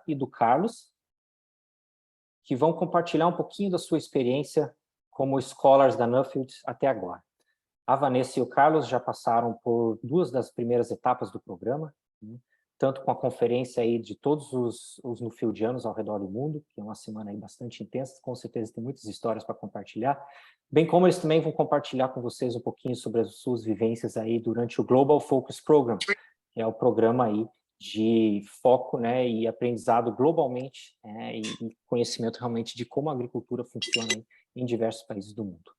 e do Carlos, que vão compartilhar um pouquinho da sua experiência como scholars da Nuffield até agora. A Vanessa e o Carlos já passaram por 2 das primeiras etapas do programa, né? Tanto com a conferência aí de todos os Nuffieldianos ao redor do mundo, que é uma semana aí bastante intensa, com certeza tem muitas histórias para compartilhar, bem como eles também vão compartilhar com vocês um pouquinho sobre as suas vivências aí durante o Global Focus Program, que é o programa aí de foco, né, e aprendizado globalmente, e conhecimento realmente de como a agricultura funciona em diversos países do mundo.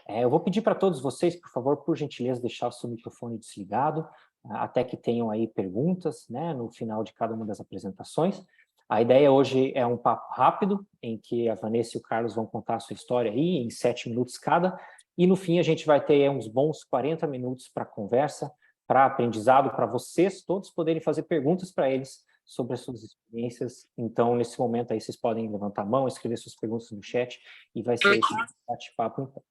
Eu vou pedir para todos vocês, por favor, por gentileza, deixar o seu microfone desligado, até que tenham aí perguntas, né, no final de cada uma das apresentações. A ideia hoje é um papo rápido, em que a Vanessa e o Carlos vão contar a sua história aí, em 7 minutos cada, e no fim a gente vai ter uns bons 40 minutos para conversa, para aprendizado, para vocês todos poderem fazer perguntas para eles sobre as suas experiências. Então, nesse momento aí, vocês podem levantar a mão, escrever suas perguntas no chat, e vai ser esse bate-papo então.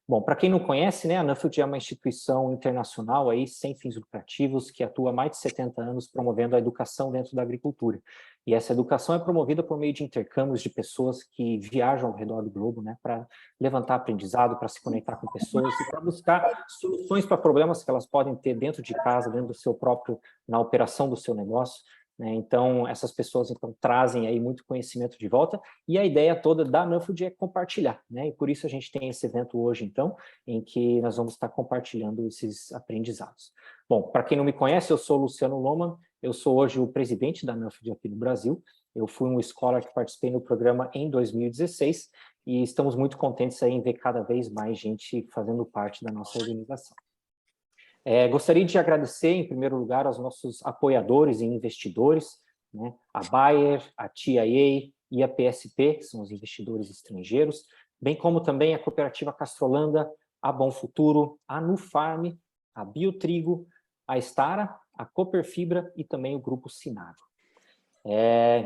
Bom, para quem não conhece, né, a Nuffield é uma instituição internacional aí, sem fins lucrativos, que atua há mais de 70 anos promovendo a educação dentro da agricultura. E essa educação é promovida por meio de intercâmbios de pessoas que viajam ao redor do globo, né, para levantar aprendizado, para se conectar com pessoas e para buscar soluções para problemas que elas podem ter dentro de casa, dentro do seu próprio, na operação do seu negócio, né? Então, essas pessoas então trazem aí muito conhecimento de volta, e a ideia toda da Nuffield é compartilhar, né? E por isso a gente tem esse evento hoje, então, em que nós vamos estar compartilhando esses aprendizados. Bom, para quem não me conhece, eu sou o Luciano Lohmann, eu sou hoje o presidente da Nuffield aqui no Brasil, eu fui um scholar que participei no programa em 2016, e estamos muito contentes aí em ver cada vez mais gente fazendo parte da nossa organização. Gostaria de agradecer, em primeiro lugar, aos nossos apoiadores e investidores, né? A Bayer, a TIAA e a PSP, que são os investidores estrangeiros, bem como também a Cooperativa Castrolanda, a Bom Futuro, a Nufarm, a Biotrigo, a Stara, a Cooperfibra e também o Grupo Sinagro.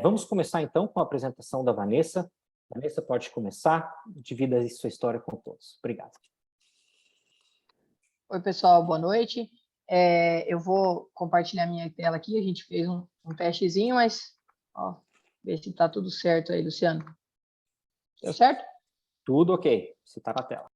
Vamos começar, então, com a apresentação da Vanessa. Vanessa, pode começar, divida aí sua história com todos. Obrigado. Oi, pessoal, boa noite. Eu vou compartilhar minha tela aqui, a gente fez um testezinho, mas, ó, ver se está tudo certo aí, Luciano. Deu certo? Tudo ok, você está na tela.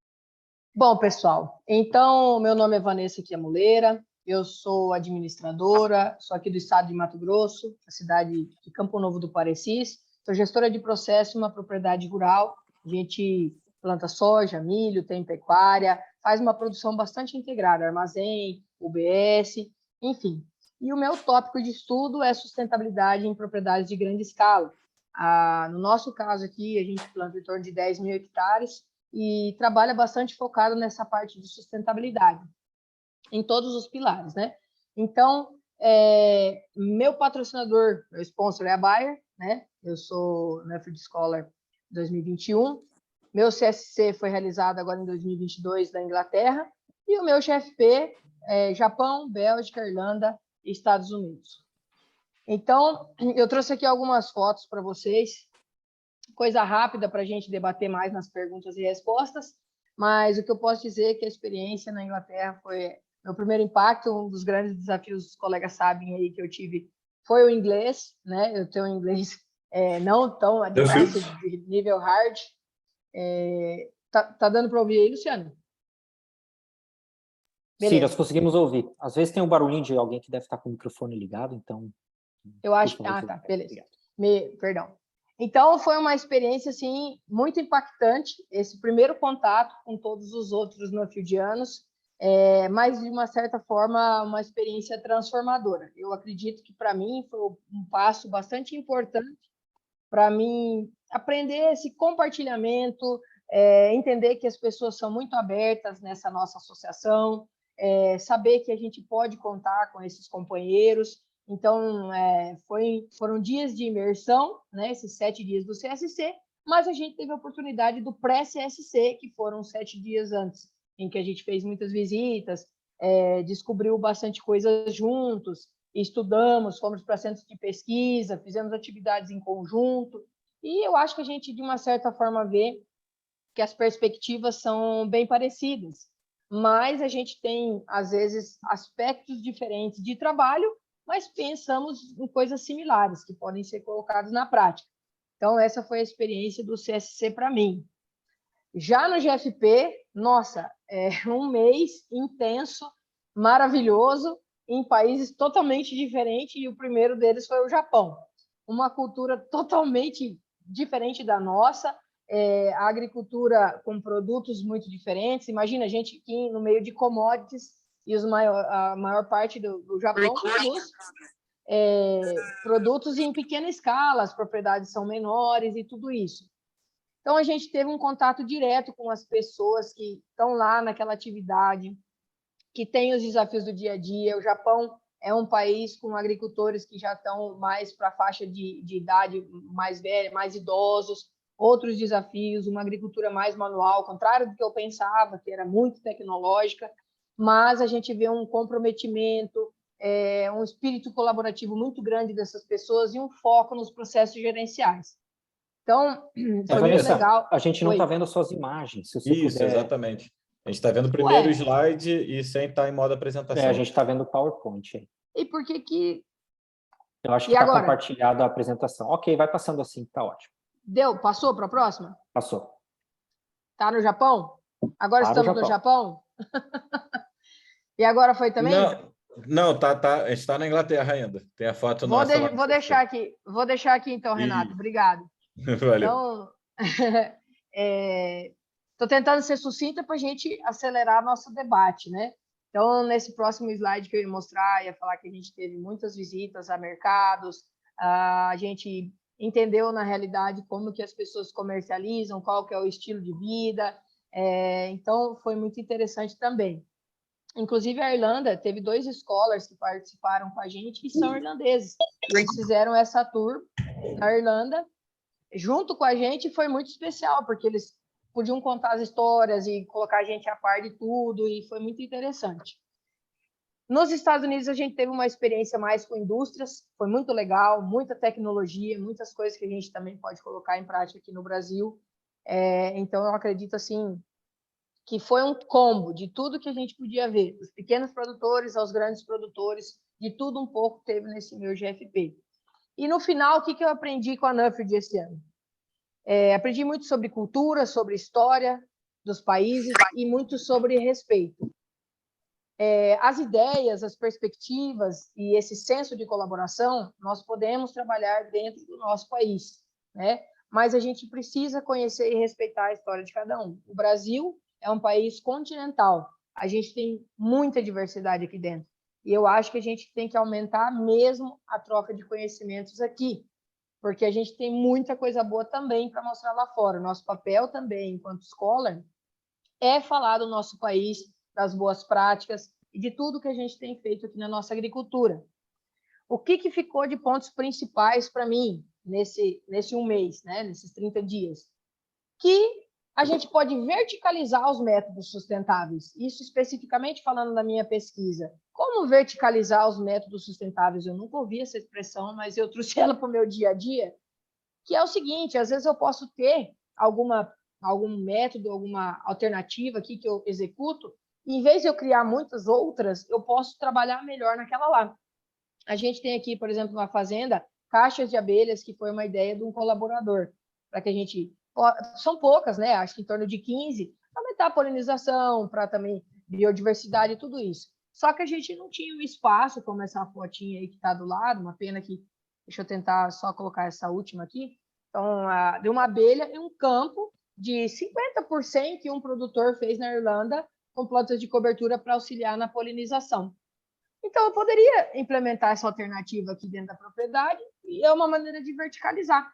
Bom, pessoal, então, meu nome é Vanessa Chiamuleira, eu sou administradora, sou aqui do estado de Mato Grosso, a cidade de Campo Novo do Parecis, sou gestora de processo em uma propriedade rural, a gente planta soja, milho, tem pecuária, faz uma produção bastante integrada, armazém, UBS, enfim. E o meu tópico de estudo é sustentabilidade em propriedades de grande escala. No nosso caso aqui, a gente planta em torno de 10 mil hectares e trabalha bastante focado nessa parte de sustentabilidade, em todos os pilares, né? Então, meu patrocinador, meu sponsor é a Bayer, né? Eu sou Nuffield Scholar 2021. Meu CSC foi realizado agora em 2022 na Inglaterra. E o meu GFP é Japão, Bélgica, Irlanda e Estados Unidos. Então, eu trouxe aqui algumas fotos para vocês, coisa rápida para a gente debater mais nas perguntas e respostas, mas o que eu posso dizer é que a experiência na Inglaterra foi meu primeiro impacto, um dos grandes desafios, os colegas sabem aí que eu tive, foi o inglês, né? Eu tenho um inglês não tão advanced, de nível hard. Tá dando para ouvir aí, Luciano? Beleza. Sim, nós conseguimos ouvir. Às vezes tem um barulhinho de alguém que deve estar com o microfone ligado, então... Eu acho... tá, beleza. Perdão. Então, foi uma experiência, assim, muito impactante, esse primeiro contato com todos os outros nuffieldianos, mas, de uma certa forma, uma experiência transformadora. Eu acredito que, para mim, foi um passo bastante importante para mim aprender esse compartilhamento, entender que as pessoas são muito abertas nessa nossa associação, saber que a gente pode contar com esses companheiros. Então, foram dias de imersão, né, esses 7 dias do CSC, mas a gente teve a oportunidade do pré-CSC, que foram 7 dias antes, em que a gente fez muitas visitas, descobriu bastante coisa juntos, estudamos, fomos para centros de pesquisa, fizemos atividades em conjunto, e eu acho que a gente, de uma certa forma, vê que as perspectivas são bem parecidas, mas a gente tem, às vezes, aspectos diferentes de trabalho mas pensamos em coisas similares que podem ser colocadas na prática. Então, essa foi a experiência do CSC para mim. Já no GFP, nossa, é um mês intenso, maravilhoso, em países totalmente diferentes, e o primeiro deles foi o Japão. Uma cultura totalmente diferente da nossa, a agricultura com produtos muito diferentes. Imagina a gente aqui no meio de commodities, e a maior parte do Japão produz produtos em pequena escala, as propriedades são menores e tudo isso. Então, a gente teve um contato direto com as pessoas que estão lá naquela atividade, que têm os desafios do dia a dia. O Japão é um país com agricultores que já estão mais para a faixa de idade mais velha, mais idosos, outros desafios, uma agricultura mais manual, ao contrário do que eu pensava, que era muito tecnológica, mas a gente vê um comprometimento, um espírito colaborativo muito grande dessas pessoas e um foco nos processos gerenciais. Então, foi Vanessa, muito legal. A gente não está vendo suas imagens, se você Isso, puder... exatamente. A gente está vendo o primeiro slide e sem estar em modo apresentação. a gente está vendo o PowerPoint aí. E por que que... Eu acho que está compartilhado a apresentação. Ok, vai passando assim, está ótimo. Deu? Passou para a próxima? Passou. Está no Japão? Agora estamos no Japão? E agora foi também? Não, tá, a gente está na Inglaterra ainda. Tem a foto nossa lá. Vou deixar aqui então, Renato. Obrigado. Valeu. Então, estou tentando ser sucinta para a gente acelerar nosso debate, né? Então, nesse próximo slide que eu ia mostrar, ia falar que a gente teve muitas visitas a mercados, a gente entendeu, na realidade, como que as pessoas comercializam, qual que é o estilo de vida. Então, foi muito interessante também. Inclusive, a Irlanda teve 2 scholars que participaram com a gente e são irlandeses. Eles fizeram essa tour na Irlanda junto com a gente, foi muito especial, porque eles podiam contar as histórias e colocar a gente a par de tudo, e foi muito interessante. Nos Estados Unidos, a gente teve uma experiência mais com indústrias, foi muito legal, muita tecnologia, muitas coisas que a gente também pode colocar em prática aqui no Brasil. Então, eu acredito, assim, que foi um combo de tudo que a gente podia ver, dos pequenos produtores aos grandes produtores, de tudo um pouco teve nesse meu GFP. E no final, o que eu aprendi com a Nuffield esse ano? Aprendi muito sobre cultura, sobre história dos países e muito sobre respeito. As ideias, as perspectivas e esse senso de colaboração, nós podemos trabalhar dentro do nosso país, né? Mas a gente precisa conhecer e respeitar a história de cada um. O Brasil é um país continental, a gente tem muita diversidade aqui dentro. E eu acho que a gente tem que aumentar mesmo a troca de conhecimentos aqui, porque a gente tem muita coisa boa também para mostrar lá fora. O nosso papel também, enquanto scholar, é falar do nosso país, das boas práticas e de tudo que a gente tem feito aqui na nossa agricultura. O que ficou de pontos principais para mim nesse um mês, né? Nesses 30 dias? Que a gente pode verticalizar os métodos sustentáveis. Isso especificamente falando da minha pesquisa. Como verticalizar os métodos sustentáveis? Eu nunca ouvi essa expressão, mas eu trouxe ela para o meu dia a dia, que é o seguinte, às vezes eu posso ter algum método, alguma alternativa aqui que eu executo, e em vez de eu criar muitas outras, eu posso trabalhar melhor naquela lá. A gente tem aqui, por exemplo, na fazenda, caixas de abelhas, que foi uma ideia de um colaborador, para que a gente... São poucas, né? Acho que em torno de 15, para aumentar a polinização, para também biodiversidade e tudo isso. Só que a gente não tinha um espaço, como essa fotinha aí que está do lado, uma pena que... Deixa eu tentar só colocar essa última aqui. Então, de uma abelha em um campo de 50% que um produtor fez na Irlanda com plantas de cobertura para auxiliar na polinização. Então, eu poderia implementar essa alternativa aqui dentro da propriedade e é uma maneira de verticalizar.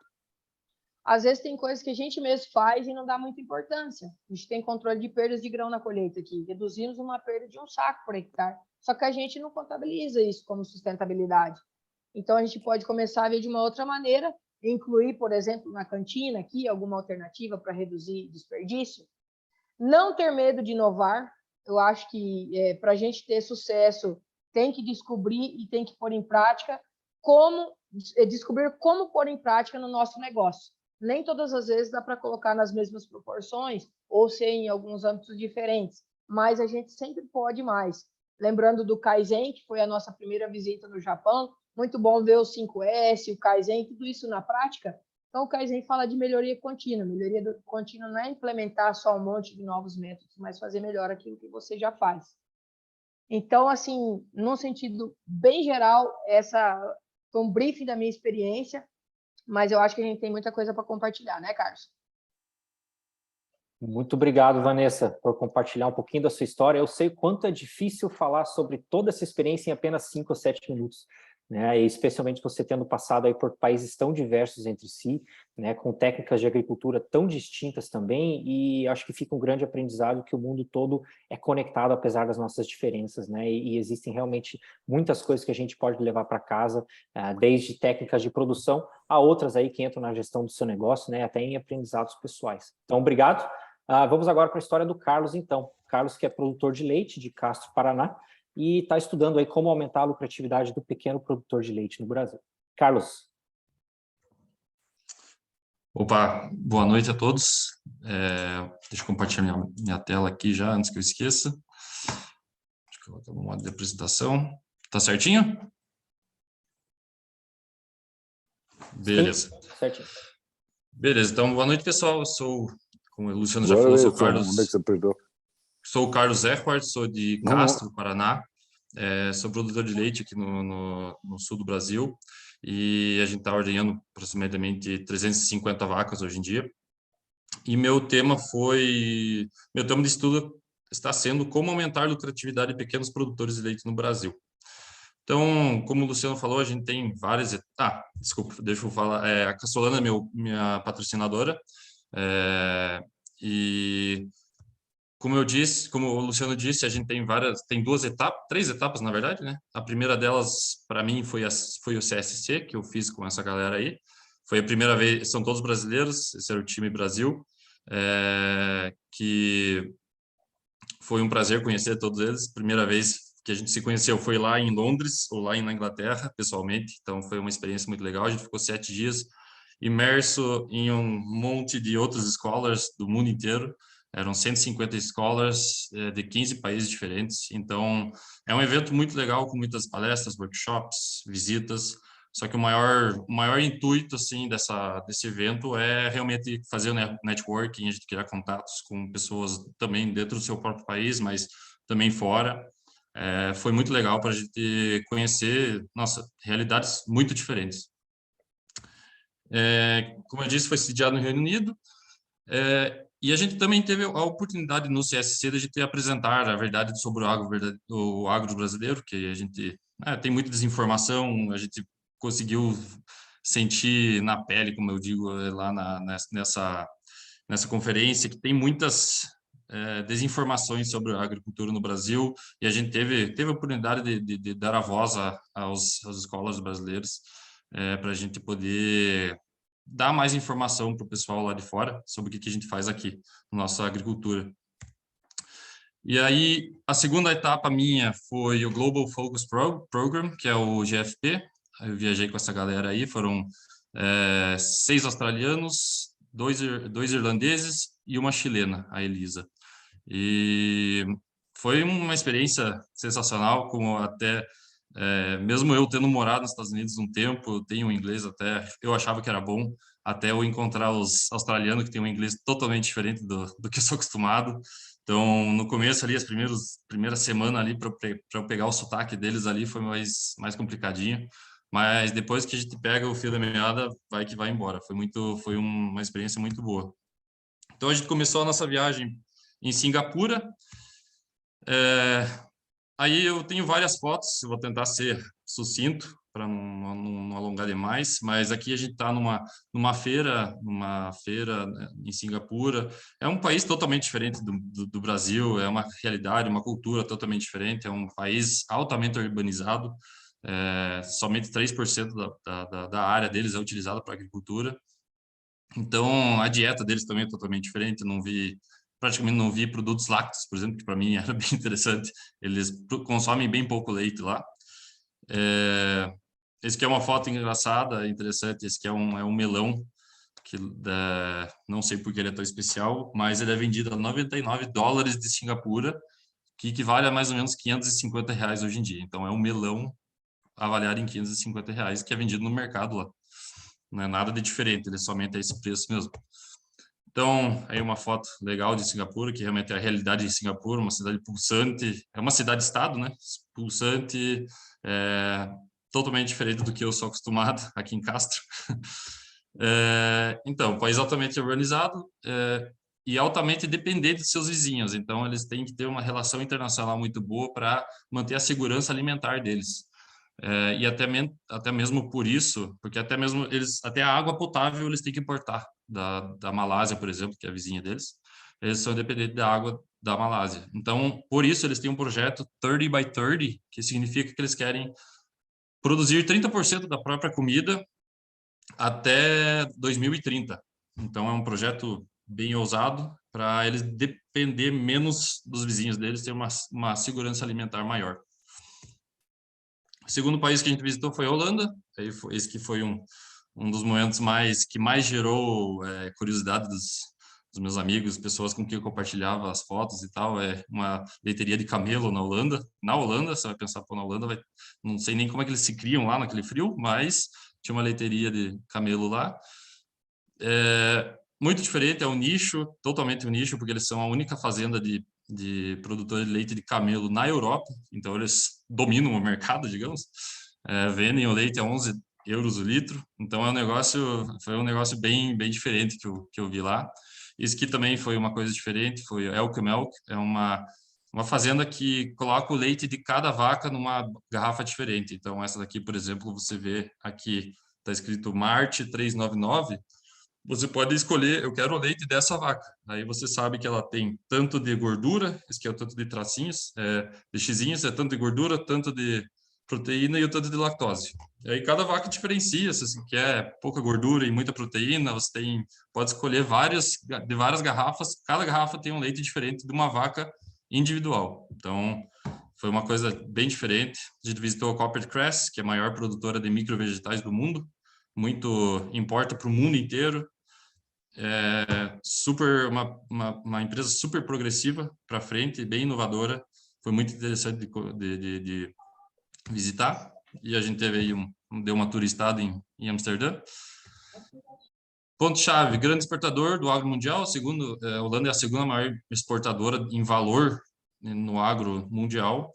Às vezes tem coisas que a gente mesmo faz e não dá muita importância. A gente tem controle de perdas de grão na colheita aqui. Reduzimos uma perda de 1 saco por hectare. Só que a gente não contabiliza isso como sustentabilidade. Então, a gente pode começar a ver de uma outra maneira, incluir, por exemplo, na cantina aqui, alguma alternativa para reduzir desperdício. Não ter medo de inovar. Eu acho que para a gente ter sucesso, tem que descobrir e tem que pôr em prática descobrir como pôr em prática no nosso negócio. Nem todas as vezes dá para colocar nas mesmas proporções ou ser em alguns âmbitos diferentes, mas a gente sempre pode mais. lembrando do Kaizen, que foi a nossa primeira visita no Japão. Muito bom ver o 5S, o Kaizen, tudo isso na prática. Então, o Kaizen fala de melhoria contínua. Melhoria contínua não é implementar só um monte de novos métodos, mas fazer melhor aquilo que você já faz. Então, assim, num sentido bem geral, essa foi um briefing da minha experiência, mas eu acho que a gente tem muita coisa para compartilhar, né, Carlos? Muito obrigado, Vanessa, por compartilhar um pouquinho da sua história. Eu sei o quanto é difícil falar sobre toda essa experiência em apenas 5 ou 7 minutos, né? E especialmente você tendo passado aí por países tão diversos entre si, né? Com técnicas de agricultura tão distintas também, e acho que fica um grande aprendizado que o mundo todo é conectado apesar das nossas diferenças, né? E existem realmente muitas coisas que a gente pode levar para casa, desde técnicas de produção a outras aí que entram na gestão do seu negócio, né? Até em aprendizados pessoais. Então, obrigado. Vamos agora para a história do Carlos, então. Carlos, que é produtor de leite de Castro, Paraná, e está estudando aí como aumentar a lucratividade do pequeno produtor de leite no Brasil. Carlos. Opa, boa noite a todos. Deixa eu compartilhar minha tela aqui já, antes que eu esqueça. Deixa eu colocar no modo de apresentação. Tá certinho? Beleza. Sim, certinho. Beleza, então boa noite, pessoal. Eu sou, como o Luciano já falou, sou o Carlos. Onde é que você perdeu? Sou o Carlos Eckhart, sou de Castro, Paraná. Sou produtor de leite aqui no sul do Brasil. E a gente está ordenhando aproximadamente 350 vacas hoje em dia. E meu tema de estudo está sendo como aumentar a lucratividade de pequenos produtores de leite no Brasil. Então, como o Luciano falou, a gente tem várias... desculpa, deixa eu falar. A Casolana é minha patrocinadora. E como o Luciano disse, a gente tem três etapas, na verdade, né? A primeira delas, para mim, foi o CSC, que eu fiz com essa galera aí. Foi a primeira vez, são todos brasileiros, esse era o time Brasil, que foi um prazer conhecer todos eles. Primeira vez que a gente se conheceu foi lá em Londres, ou lá na Inglaterra, pessoalmente, então foi uma experiência muito legal. A gente ficou 7 dias imerso em um monte de outros scholars do mundo inteiro. Eram 150 scholars de 15 países diferentes, então é um evento muito legal, com muitas palestras, workshops, visitas. Só que o maior intuito assim desse evento é realmente fazer o networking, a gente criar contatos com pessoas também dentro do seu próprio país, mas também fora. Foi muito legal para a gente conhecer, realidades muito diferentes. Como eu disse, foi sediado no Reino Unido, e a gente também teve a oportunidade no CSC de a gente apresentar a verdade sobre o agro brasileiro, que a gente tem muita desinformação, a gente conseguiu sentir na pele, como eu digo, lá nessa conferência, que tem muitas desinformações sobre a agricultura no Brasil, e a gente teve a oportunidade de dar a voz aos escolas brasileiros, para a gente poder dar mais informação para o pessoal lá de fora sobre o que a gente faz aqui, na nossa agricultura. E aí, a segunda etapa minha foi o Global Focus Program, que é o GFP. Eu viajei com essa galera aí, foram 6 australianos, 2 irlandeses e uma chilena, a Elisa. E foi uma experiência sensacional, como até... mesmo eu tendo morado nos Estados Unidos um tempo, eu tenho inglês até, eu achava que era bom, até eu encontrar os australianos que têm um inglês totalmente diferente do que eu sou acostumado. Então, no começo ali, primeira semana ali, para eu pegar o sotaque deles ali, foi mais complicadinho. Mas depois que a gente pega o fio da meada, vai que vai embora. Foi uma experiência muito boa. Então, a gente começou a nossa viagem em Singapura. Aí eu tenho várias fotos, eu vou tentar ser sucinto para não alongar demais, mas aqui a gente está numa feira né, em Singapura. É um país totalmente diferente do Brasil, é uma realidade, uma cultura totalmente diferente, é um país altamente urbanizado, somente 3% da área deles é utilizada para agricultura. Então, a dieta deles também é totalmente diferente, praticamente não vi produtos lácteos, por exemplo, que para mim era bem interessante. Eles consomem bem pouco leite lá. Esse aqui é uma foto engraçada, interessante. Esse aqui é um melão, que não sei por que ele é tão especial, mas ele é vendido a $99 de Singapura, que equivale a mais ou menos R$ 550 hoje em dia. Então, é um melão avaliado em R$ 550, que é vendido no mercado lá. Não é nada de diferente, ele somente é esse preço mesmo. Então, aí uma foto legal de Singapura, que realmente é a realidade de Singapura, uma cidade pulsante, é uma cidade-estado, né? Pulsante, totalmente diferente do que eu sou acostumado aqui em Castro. Então, país altamente urbanizado e altamente dependente de seus vizinhos. Então, eles têm que ter uma relação internacional muito boa para manter a segurança alimentar deles. E até mesmo por isso, porque até mesmo até a água potável eles têm que importar da Malásia, por exemplo, que é a vizinha deles. Eles são dependentes da água da Malásia. Então, por isso, eles têm um projeto 30 by 30, que significa que eles querem produzir 30% da própria comida até 2030. Então, é um projeto bem ousado para eles depender menos dos vizinhos deles, ter uma segurança alimentar maior. O segundo país que a gente visitou foi a Holanda. Esse que foi um dos momentos que mais gerou curiosidade dos meus amigos, pessoas com quem eu compartilhava as fotos e tal. É uma leiteria de camelo na Holanda. Na Holanda, você vai pensar, pô, na Holanda, não sei nem como é que eles se criam lá naquele frio, mas tinha uma leiteria de camelo lá. Muito diferente, é um nicho, totalmente um nicho, porque eles são a única fazenda de produtores de leite de camelo na Europa, então eles dominam o mercado, digamos. Vendem o leite a 11 euros o litro, então foi um negócio bem diferente que eu vi lá. Isso que também foi uma coisa diferente, foi Elk Milk, é uma fazenda que coloca o leite de cada vaca numa garrafa diferente. Então essa daqui, por exemplo, você vê aqui, está escrito Marte 399, você pode escolher, eu quero o leite dessa vaca. Aí você sabe que ela tem tanto de gordura, esse que é o tanto de tracinhos, de xizinhos, é tanto de gordura, tanto de proteína e o tanto de lactose. E aí cada vaca diferencia, se você quer pouca gordura e muita proteína, pode escolher de várias garrafas, cada garrafa tem um leite diferente de uma vaca individual. Então, foi uma coisa bem diferente. A gente visitou a Copper Crest, que é a maior produtora de microvegetais do mundo, importa para o mundo inteiro. Uma empresa super progressiva para frente, bem inovadora. Foi muito interessante de visitar. E a gente teve aí deu uma turistada em Amsterdã. Ponto-chave, grande exportador do agro mundial. A Holanda é a segunda maior exportadora em valor no agro mundial.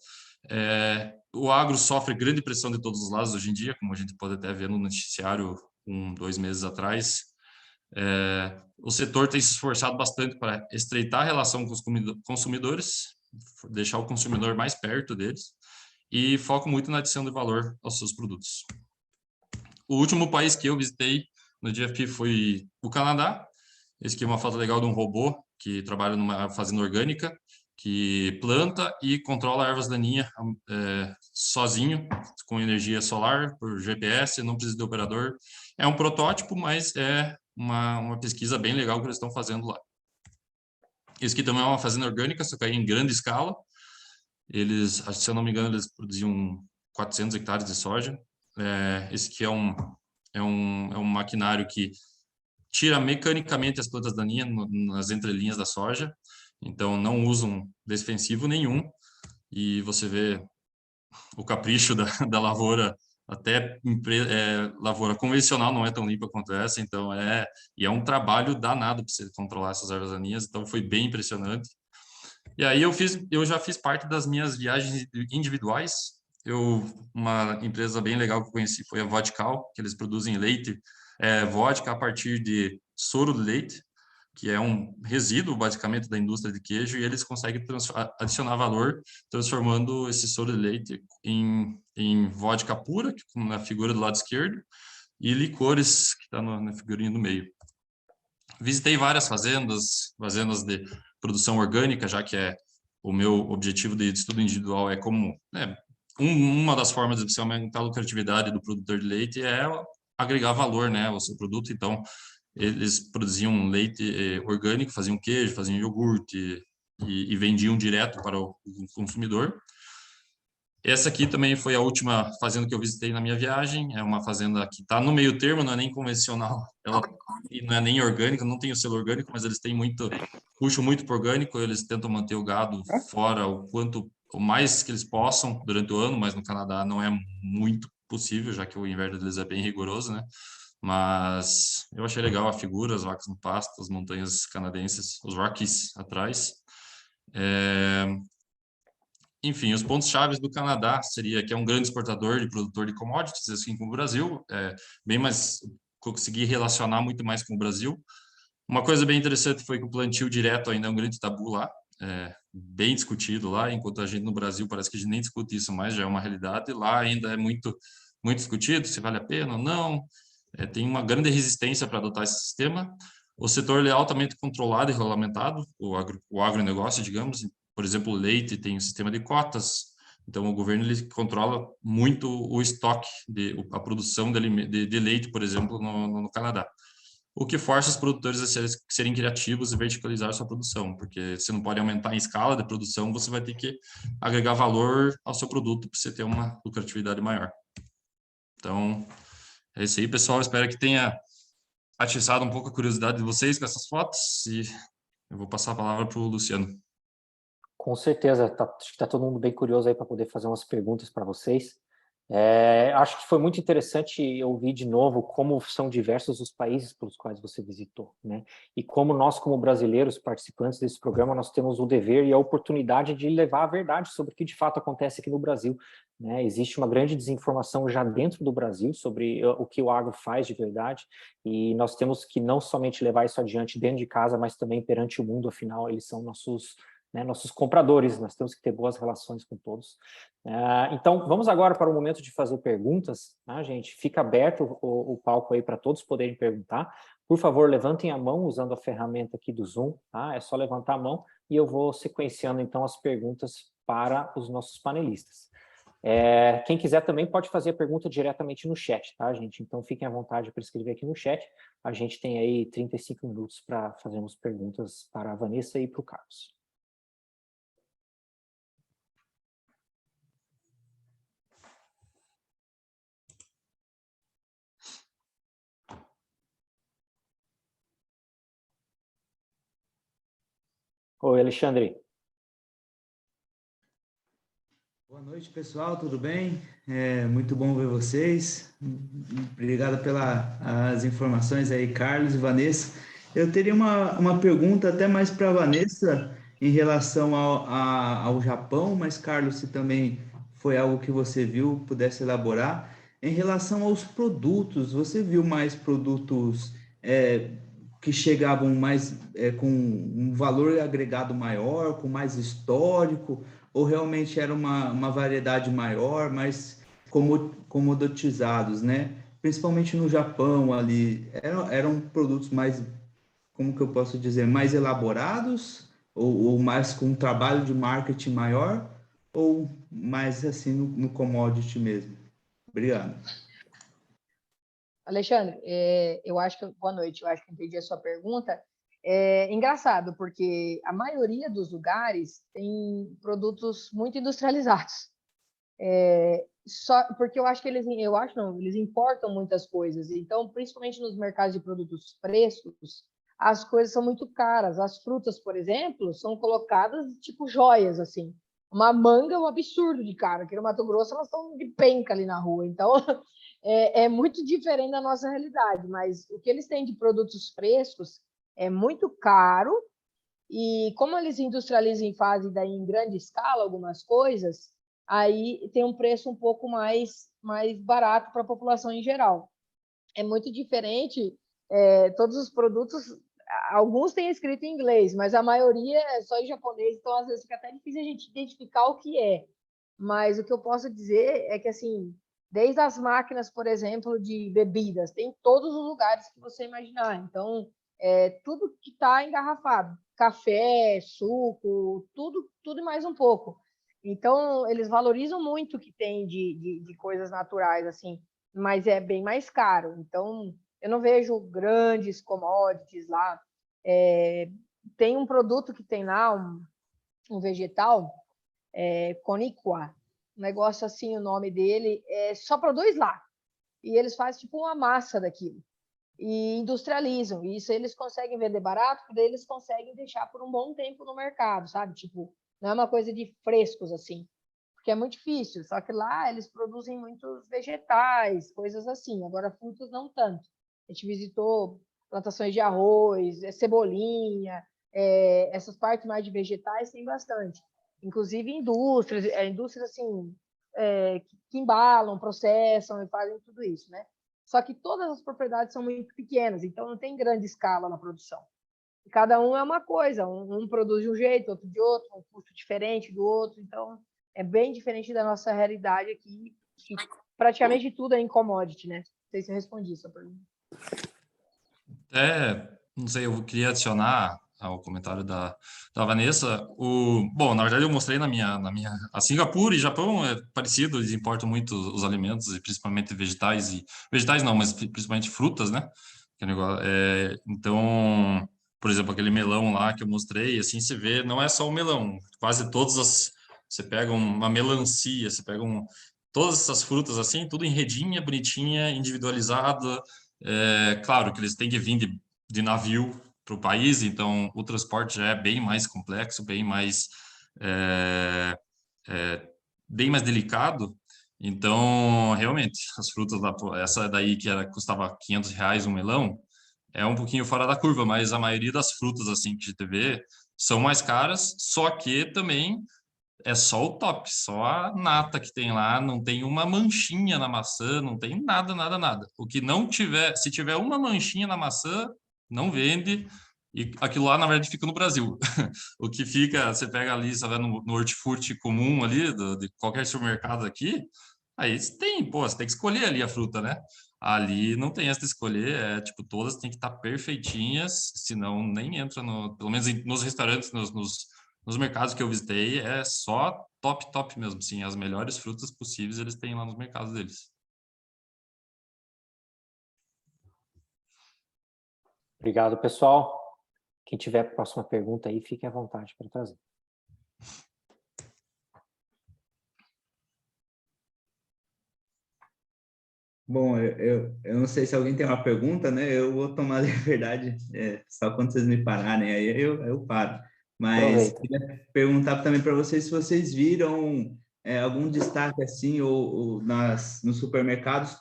O agro sofre grande pressão de todos os lados hoje em dia, como a gente pode até ver no noticiário 2 meses atrás. O setor tem se esforçado bastante para estreitar a relação com os consumidores, deixar o consumidor mais perto deles, e foca muito na adição de valor aos seus produtos. O último país que eu visitei no GFP foi o Canadá. Esse aqui é uma foto legal de um robô que trabalha numa fazenda orgânica, que planta e controla ervas daninhas sozinho, com energia solar, por GPS, não precisa de operador. É um protótipo, mas é uma pesquisa bem legal que eles estão fazendo lá. Esse aqui também é uma fazenda orgânica, só que aí em grande escala. Se eu não me engano, eles produziam 400 hectares de soja. Esse aqui é um maquinário que tira mecanicamente as plantas daninhas nas entrelinhas da soja. Então, não usam defensivo nenhum. E você vê o capricho da lavoura, até lavoura convencional não é tão limpa quanto essa. Então, é um trabalho danado para você controlar essas ervas daninhas. Então, foi bem impressionante. E aí eu já fiz parte das minhas viagens individuais. Uma empresa bem legal que eu conheci foi a Vodcal, que eles produzem leite, vodka a partir de soro de leite, que é um resíduo, basicamente, da indústria de queijo, e eles conseguem adicionar valor, transformando esse soro de leite em vodka pura, na figura do lado esquerdo, e licores, que está na figurinha do meio. Visitei várias fazendas de produção orgânica, já que o meu objetivo de estudo individual é como... uma das formas de você aumentar a lucratividade do produtor de leite é agregar valor, né, ao seu produto. Então, eles produziam leite orgânico, faziam queijo, faziam iogurte e vendiam direto para o consumidor. Essa aqui também foi a última fazenda que eu visitei na minha viagem. É uma fazenda que está no meio termo, não é nem convencional, ela não é nem orgânica, não tem o selo orgânico, mas eles têm muito puxam muito para orgânico, eles tentam manter o gado fora o mais que eles possam durante o ano, mas no Canadá não é muito possível, já que o inverno deles é bem rigoroso, né? Mas eu achei legal a figura, as vacas no pasto, as montanhas canadenses, os Rockies atrás. Enfim, os pontos chaves do Canadá seria que é um grande exportador e produtor de commodities, assim como o Brasil, bem mais conseguir relacionar muito mais com o Brasil. Uma coisa bem interessante foi que o plantio direto ainda é um grande tabu lá, bem discutido lá, enquanto a gente no Brasil parece que a gente nem discute isso mais, já é uma realidade. Lá ainda é muito discutido se vale a pena ou não. Tem uma grande resistência para adotar esse sistema. O setor é altamente controlado e regulamentado, o agronegócio, digamos. Por exemplo, o leite tem um sistema de cotas, então o governo ele controla muito o estoque, a produção de leite, por exemplo, no Canadá. O que força os produtores a serem criativos e verticalizar sua produção, porque você não pode aumentar em escala de produção, você vai ter que agregar valor ao seu produto para você ter uma lucratividade maior. Então, é isso aí, pessoal. Espero que tenha atiçado um pouco a curiosidade de vocês com essas fotos e eu vou passar a palavra para o Luciano. Com certeza, acho que está todo mundo bem curioso aí para poder fazer umas perguntas para vocês. Acho que foi muito interessante ouvir de novo como são diversos os países pelos quais você visitou, né? E como nós, como brasileiros, participantes desse programa, nós temos o dever e a oportunidade de levar a verdade sobre o que de fato acontece aqui no Brasil, né? Existe uma grande desinformação já dentro do Brasil sobre o que o agro faz de verdade, e nós temos que não somente levar isso adiante dentro de casa, mas também perante o mundo, afinal, eles são nossos compradores, nós temos que ter boas relações com todos. Então, vamos agora para o momento de fazer perguntas, tá, gente? Fica aberto o palco aí para todos poderem perguntar. Por favor, levantem a mão usando a ferramenta aqui do Zoom, tá? É só levantar a mão e eu vou sequenciando, então, as perguntas para os nossos panelistas. Quem quiser também pode fazer a pergunta diretamente no chat, tá, gente? Então, fiquem à vontade para escrever aqui no chat. A gente tem aí 35 minutos para fazermos perguntas para a Vanessa e para o Carlos. Oi, Alexandre. Boa noite, pessoal, tudo bem? Muito bom ver vocês. Obrigado pelas informações aí, Carlos e Vanessa. Eu teria uma pergunta até mais para a Vanessa em relação ao Japão, mas, Carlos, se também foi algo que você viu, pudesse elaborar. Em relação aos produtos, você viu mais produtos que chegavam mais com um valor agregado maior, com mais histórico, ou realmente era uma variedade maior, mais comoditizados, né? Principalmente no Japão ali, eram produtos mais, como que eu posso dizer, mais elaborados, ou mais com um trabalho de marketing maior, ou mais assim no commodity mesmo? Obrigado. Alexandre, boa noite, eu acho que entendi a sua pergunta. É engraçado, porque a maioria dos lugares tem produtos muito industrializados. Só porque eu acho que eles importam muitas coisas. Então, principalmente nos mercados de produtos frescos, as coisas são muito caras. As frutas, por exemplo, são colocadas tipo joias, assim. Uma manga é um absurdo de cara. Aqui no Mato Grosso, elas estão de penca ali na rua. Então, é muito diferente da nossa realidade. Mas o que eles têm de produtos frescos é muito caro. E como eles industrializam e fazem daí em grande escala algumas coisas, aí tem um preço um pouco mais barato para a população em geral. É muito diferente, todos os produtos, alguns têm escrito em inglês, mas a maioria é só em japonês, então às vezes fica até difícil a gente identificar o que é. Mas o que eu posso dizer é que, assim, desde as máquinas, por exemplo, de bebidas, tem em todos os lugares que você imaginar. Então, tudo que está engarrafado, café, suco, tudo e mais um pouco. Então, eles valorizam muito o que tem de coisas naturais, assim, mas é bem mais caro. Então, eu não vejo grandes commodities lá. Tem um produto que tem lá, um vegetal, Coniqua, um negócio assim, o nome dele, só produz lá. E eles fazem tipo uma massa daquilo. e industrializam. E isso eles conseguem vender barato, porque daí eles conseguem deixar por um bom tempo no mercado, sabe? Tipo, não é uma coisa de frescos, assim, porque é muito difícil. Só que lá eles produzem muitos vegetais, coisas assim. Agora, frutas não tanto. A gente visitou plantações de arroz, cebolinha, essas partes mais de vegetais tem bastante. Inclusive indústrias assim, que embalam, processam e fazem tudo isso, né? Só que todas as propriedades são muito pequenas, então não tem grande escala na produção. E cada um é uma coisa, um produz de um jeito, outro de outro, um custo diferente do outro, então é bem diferente da nossa realidade aqui, que praticamente tudo é em commodity, né? Não sei se eu respondi essa pergunta. Não sei, eu queria adicionar ao comentário da Vanessa. Bom, na verdade eu mostrei a Singapura e Japão é parecido, eles importam muito os alimentos, e principalmente vegetais não, mas principalmente frutas, né? Então, por exemplo, aquele melão lá que eu mostrei, assim, você vê, não é só o melão, quase você pega uma melancia, todas essas frutas assim, tudo em redinha, bonitinha, individualizada. Claro que eles têm que vir de navio para o país, então o transporte já é bem mais complexo, bem mais delicado. Então, realmente, as frutas, essa daí custava R$ 500 um melão, é um pouquinho fora da curva, mas a maioria das frutas assim que a gente vê são mais caras, só que também é só o top, só a nata que tem lá, não tem uma manchinha na maçã, não tem nada, nada, nada. O que não tiver, se tiver uma manchinha na maçã, não vende, e aquilo lá, na verdade, fica no Brasil. O que fica, você pega ali, você vai no hortifruti comum ali, de qualquer supermercado aqui, aí você tem que escolher ali a fruta, né? Ali não tem essa de escolher, tipo, todas têm que estar perfeitinhas, senão nem entra pelo menos nos restaurantes, nos mercados que eu visitei, é só top, top mesmo. Sim, as melhores frutas possíveis eles têm lá nos mercados deles. Obrigado, pessoal. Quem tiver próxima pergunta aí, fique à vontade para trazer. Bom, eu não sei se alguém tem uma pergunta, né? Eu vou tomar a liberdade, só quando vocês me pararem, aí eu paro. Mas Aproveita. queria perguntar também para vocês se vocês viram algum destaque assim, ou nos supermercados,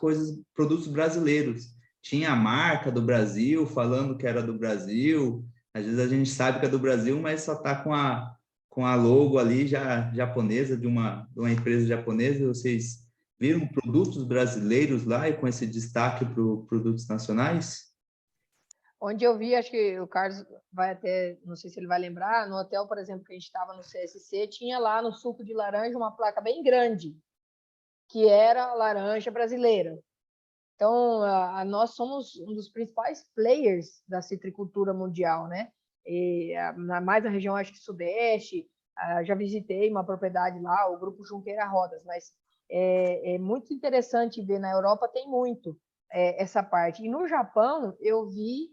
produtos brasileiros. Tinha a marca do Brasil, falando que era do Brasil. Às vezes a gente sabe que é do Brasil, mas só está com a logo ali já japonesa, de uma empresa japonesa. Vocês viram produtos brasileiros lá e com esse destaque para produtos nacionais? Onde eu vi, acho que o Carlos vai até, não sei se ele vai lembrar, no hotel, por exemplo, que a gente estava no CSC, tinha lá no suco de laranja uma placa bem grande, que era laranja brasileira. Então, nós somos um dos principais players da citricultura mundial, né? E, mais na região, acho que Sudeste, já visitei uma propriedade lá, o Grupo Junqueira Rodas, mas é muito interessante ver, na Europa tem muito essa parte. E no Japão, eu vi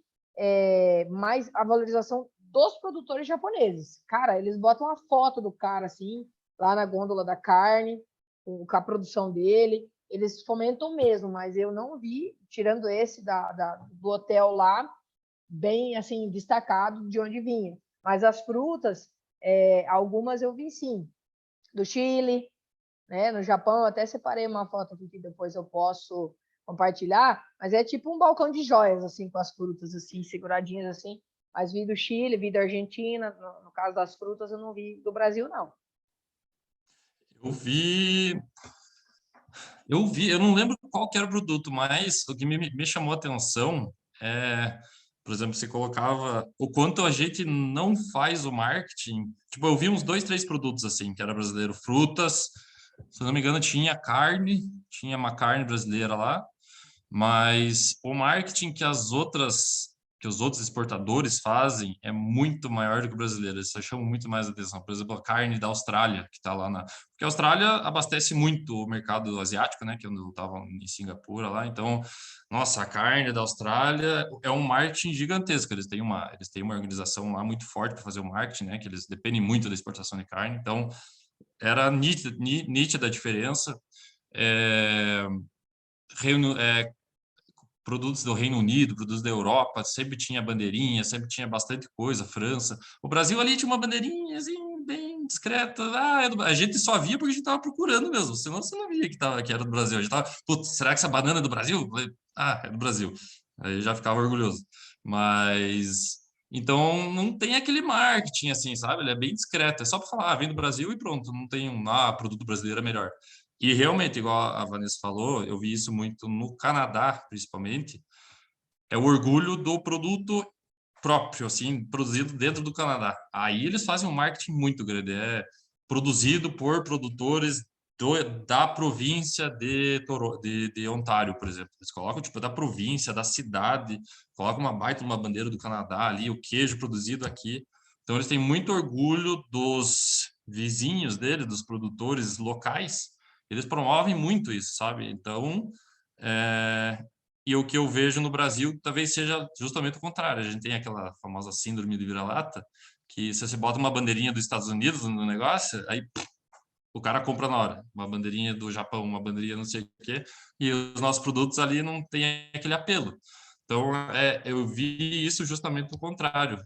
mais a valorização dos produtores japoneses. Cara, eles botam a foto do cara, assim, lá na gôndola da carne, com a produção dele. Eles fomentam mesmo, mas eu não vi, tirando esse do hotel lá, bem assim destacado de onde vinha. Mas as frutas, algumas eu vi sim, do Chile, né? No Japão, eu até separei uma foto aqui que depois eu posso compartilhar, mas é tipo um balcão de joias, assim, com as frutas assim, seguradinhas assim. Mas vi do Chile, vi da Argentina, no caso das frutas, eu não vi do Brasil, não. Eu não lembro qual que era o produto, mas o que me chamou a atenção por exemplo, você colocava o quanto a gente não faz o marketing. Tipo, eu vi uns 2, 3 produtos assim, que era brasileiro, frutas, se eu não me engano, tinha uma carne brasileira lá, mas o marketing que os outros exportadores fazem é muito maior do que o brasileiro. Eles chamam muito mais atenção. Por exemplo, a carne da Austrália, que está lá porque a Austrália abastece muito o mercado asiático, né? Que eu estava em Singapura lá. Então, nossa, a carne da Austrália é um marketing gigantesco. Eles têm uma organização lá muito forte para fazer o marketing, né? Que eles dependem muito da exportação de carne. Então, era nítida a diferença. produtos do Reino Unido, produtos da Europa, sempre tinha bandeirinha, sempre tinha bastante coisa, França. O Brasil ali tinha uma bandeirinha, assim, bem discreta. A gente só via porque a gente estava procurando mesmo, senão você não via que era do Brasil. A gente tava, putz, será que essa banana é do Brasil? É do Brasil. Aí eu já ficava orgulhoso. Mas... Então, não tem aquele marketing, assim, sabe? Ele é bem discreto. É só para falar, vem do Brasil e pronto. Não tem produto brasileiro é melhor. E realmente, igual a Vanessa falou, eu vi isso muito no Canadá, principalmente, é o orgulho do produto próprio, assim, produzido dentro do Canadá. Aí eles fazem um marketing muito grande, é produzido por produtores da província de Ontário, por exemplo. Eles colocam, tipo, da província, da cidade, colocam uma baita uma bandeira do Canadá ali, o queijo produzido aqui. Então, eles têm muito orgulho dos vizinhos dele, dos produtores locais. Eles promovem muito isso, sabe? Então, e o que eu vejo no Brasil talvez seja justamente o contrário. A gente tem aquela famosa síndrome de vira-lata, que se você bota uma bandeirinha dos Estados Unidos no negócio, aí o cara compra na hora. Uma bandeirinha do Japão, uma bandeirinha não sei o quê, e os nossos produtos ali não têm aquele apelo. Então, eu vi isso justamente o contrário,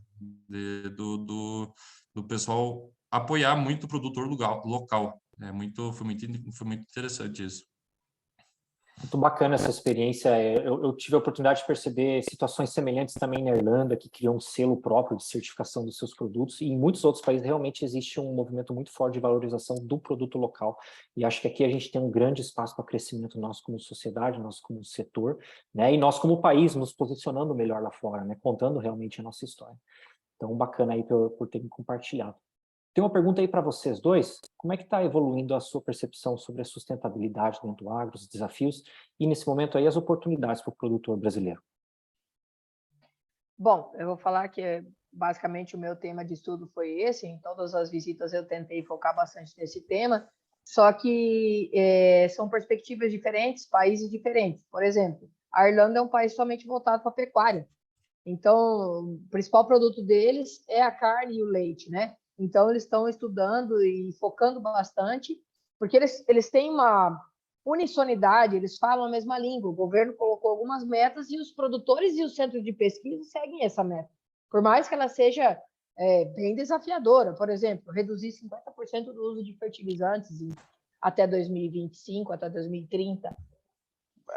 do pessoal apoiar muito o produtor local. Foi muito interessante isso. Muito bacana essa experiência. Eu tive a oportunidade de perceber situações semelhantes também na Irlanda, que criou um selo próprio de certificação dos seus produtos, e em muitos outros países realmente existe um movimento muito forte de valorização do produto local, e acho que aqui a gente tem um grande espaço para crescimento, nós como sociedade, nós como setor, né, e nós como país, nos posicionando melhor lá fora, né, contando realmente a nossa história. Então, bacana aí por terem compartilhado. Tem uma pergunta aí para vocês dois. Como é que está evoluindo a sua percepção sobre a sustentabilidade dentro do agro, os desafios, e nesse momento aí as oportunidades para o produtor brasileiro? Bom, eu vou falar que basicamente o meu tema de estudo foi esse. Em todas as visitas eu tentei focar bastante nesse tema, só que são perspectivas diferentes, países diferentes. Por exemplo, a Irlanda é um país somente voltado para a pecuária. Então, o principal produto deles é a carne e o leite, né? Então, eles estão estudando e focando bastante, porque eles têm uma unissonidade, eles falam a mesma língua. O governo colocou algumas metas e os produtores e os centros de pesquisa seguem essa meta, por mais que ela seja bem desafiadora. Por exemplo, reduzir 50% do uso de fertilizantes até 2025, até 2030.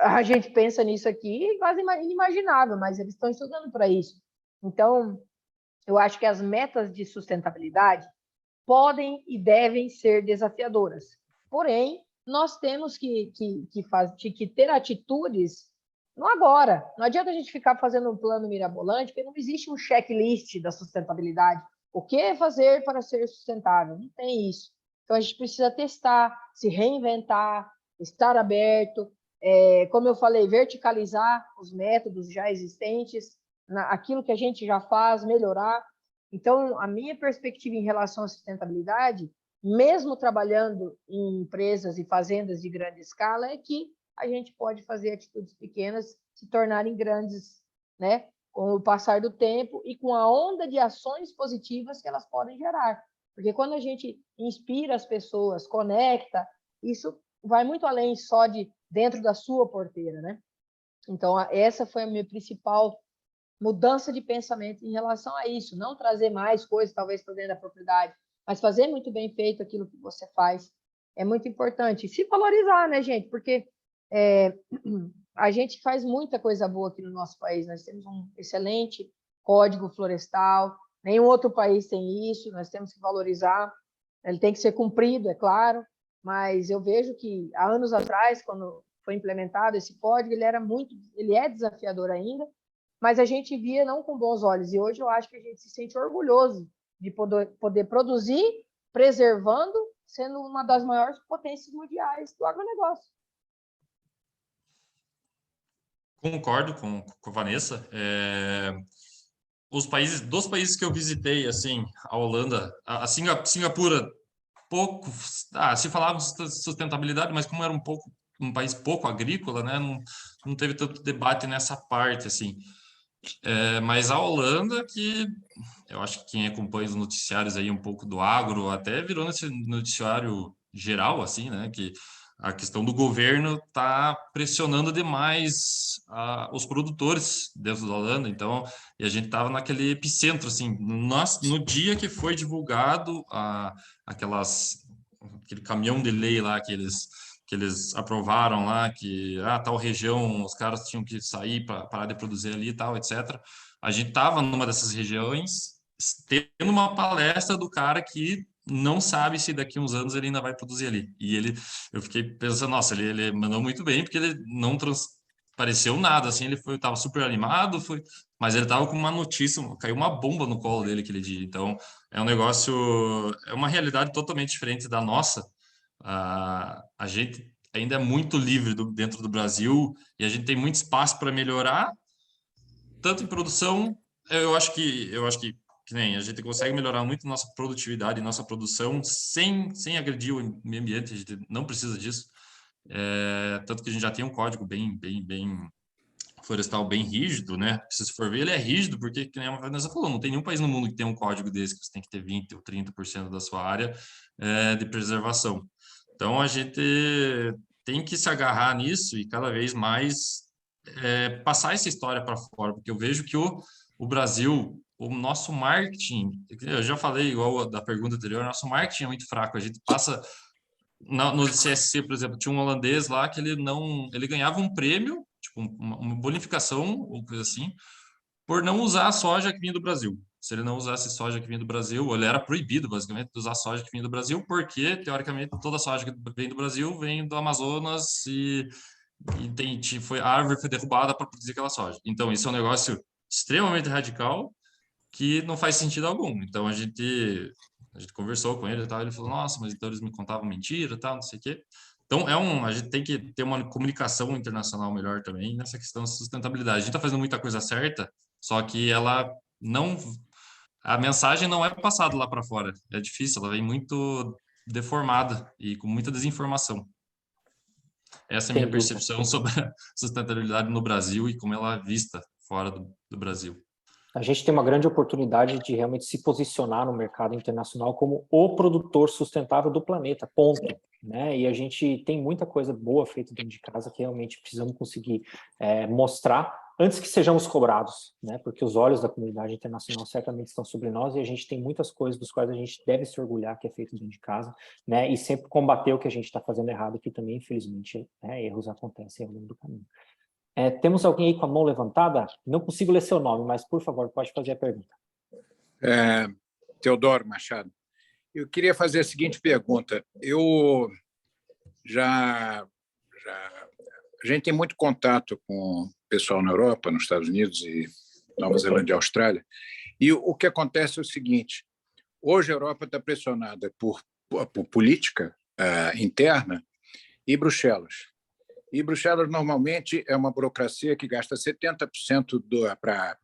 A gente pensa nisso aqui, quase inimaginável, mas eles estão estudando para isso. Então, eu acho que as metas de sustentabilidade podem e devem ser desafiadoras. Porém, nós temos que ter atitudes no agora. Não adianta a gente ficar fazendo um plano mirabolante, porque não existe um checklist da sustentabilidade. O que fazer para ser sustentável? Não tem isso. Então, a gente precisa testar, se reinventar, estar aberto, como eu falei, verticalizar os métodos já existentes, aquilo que a gente já faz, melhorar. Então, a minha perspectiva em relação à sustentabilidade, mesmo trabalhando em empresas e fazendas de grande escala, é que a gente pode fazer atitudes pequenas se tornarem grandes, né, com o passar do tempo e com a onda de ações positivas que elas podem gerar. Porque quando a gente inspira as pessoas, conecta, isso vai muito além só de dentro da sua porteira, né? Então, essa foi a minha principal mudança de pensamento em relação a isso. Não trazer mais coisas, talvez, para dentro da propriedade, mas fazer muito bem feito aquilo que você faz é muito importante. E se valorizar, né, gente? Porque a gente faz muita coisa boa aqui no nosso país. Nós temos um excelente código florestal. Nenhum outro país tem isso. Nós temos que valorizar. Ele tem que ser cumprido, é claro. Mas eu vejo que há anos atrás, quando foi implementado esse código, ele é desafiador ainda, mas a gente via não com bons olhos. E hoje eu acho que a gente se sente orgulhoso de poder produzir, preservando, sendo uma das maiores potências mundiais do agronegócio. Concordo com a Vanessa. Dos países que eu visitei, assim, a Holanda, a Singapura, pouco, se falava de sustentabilidade, mas como era um país pouco agrícola, né, não teve tanto debate nessa parte, assim. Mas a Holanda, que eu acho que quem acompanha os noticiários aí um pouco do agro, até virou nesse noticiário geral, assim, né, que a questão do governo está pressionando demais os produtores dentro da Holanda, então, e a gente estava naquele epicentro, assim, no dia que foi divulgado aquele caminhão de lei lá que eles aprovaram lá, que tal região os caras tinham que sair para parar de produzir ali e tal, etc. A gente estava numa dessas regiões tendo uma palestra do cara que não sabe se daqui a uns anos ele ainda vai produzir ali. E eu fiquei pensando, nossa, ele mandou muito bem, porque ele não transpareceu nada, assim, ele estava super animado, mas ele estava com uma notícia, caiu uma bomba no colo dele aquele dia. Então, é um negócio, é uma realidade totalmente diferente da nossa. A gente ainda é muito livre dentro do Brasil e a gente tem muito espaço para melhorar, tanto em produção, eu acho que nem a gente consegue melhorar muito nossa produtividade, nossa produção sem agredir o meio ambiente, a gente não precisa disso. Tanto que a gente já tem um código bem florestal bem rígido, né? Se você for ver, ele é rígido, porque, que nem a Vanessa falou, não tem nenhum país no mundo que tem um código desse, que você tem que ter 20% ou 30% da sua área de preservação. Então, a gente tem que se agarrar nisso e cada vez mais passar essa história para fora, porque eu vejo que o Brasil, o nosso marketing, eu já falei igual da pergunta anterior, nosso marketing é muito fraco, a gente passa no CSC, por exemplo, tinha um holandês lá que ele ganhava um prêmio, tipo uma bonificação ou coisa assim, por não usar a soja que vinha do Brasil. Se ele não usasse soja que vinha do Brasil, ele era proibido, basicamente, de usar soja que vinha do Brasil, porque, teoricamente, toda a soja que vem do Brasil vem do Amazonas e a árvore foi derrubada para produzir aquela soja. Então, isso é um negócio extremamente radical que não faz sentido algum. Então, a gente conversou com ele e tal, ele falou, nossa, mas então eles me contavam mentira e tal, não sei o quê. Então, a gente tem que ter uma comunicação internacional melhor também nessa questão de sustentabilidade. A gente está fazendo muita coisa certa, só que a mensagem não é passada lá para fora. É difícil, ela vem muito deformada e com muita desinformação. Essa é a minha percepção sobre a sustentabilidade no Brasil e como ela é vista fora do Brasil. A gente tem uma grande oportunidade de realmente se posicionar no mercado internacional como o produtor sustentável do planeta, ponto. Né? E a gente tem muita coisa boa feita dentro de casa que realmente precisamos conseguir mostrar antes que sejamos cobrados, né? Porque os olhos da comunidade internacional certamente estão sobre nós e a gente tem muitas coisas dos quais a gente deve se orgulhar que é feito dentro de casa, né? E sempre combater o que a gente está fazendo errado, que também, infelizmente, erros acontecem ao longo do caminho. Temos alguém aí com a mão levantada? Não consigo ler seu nome, mas, por favor, pode fazer a pergunta. Teodoro Machado. Eu queria fazer a seguinte pergunta. A gente tem muito contato com o pessoal na Europa, nos Estados Unidos e Nova Zelândia e Austrália, e o que acontece é o seguinte, hoje a Europa está pressionada por política interna e Bruxelas. E Bruxelas, normalmente, é uma burocracia que gasta 70% para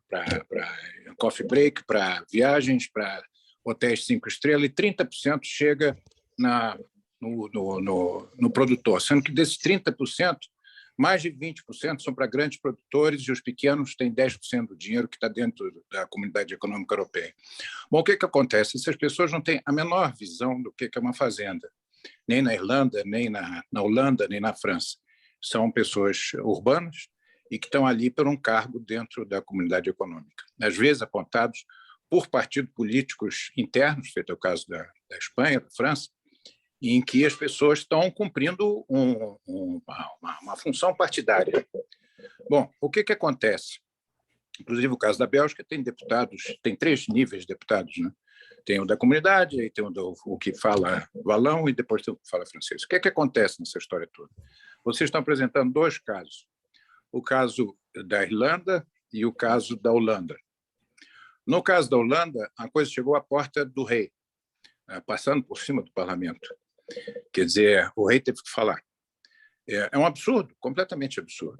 coffee break, para viagens, para hotéis 5 estrelas, e 30% chega no produtor, sendo que desses 30%, mais de 20% são para grandes produtores e os pequenos têm 10% do dinheiro que está dentro da Comunidade Econômica Europeia. Bom, o que acontece? Essas pessoas não têm a menor visão do que é uma fazenda, nem na Irlanda, nem na Holanda, nem na França. São pessoas urbanas e que estão ali por um cargo dentro da comunidade econômica, às vezes apontados por partidos políticos internos, feito é o caso da Espanha, da França, em que as pessoas estão cumprindo uma função partidária. Bom, o que acontece? Inclusive, o caso da Bélgica tem deputados, tem 3 níveis de deputados, né? Tem o da comunidade, aí tem o que fala valão e depois tem o que fala francês. O que acontece nessa história toda? Vocês estão apresentando 2 casos, o caso da Irlanda e o caso da Holanda. No caso da Holanda, a coisa chegou à porta do rei, passando por cima do parlamento. Quer dizer, o rei teve que falar. É um absurdo, completamente absurdo.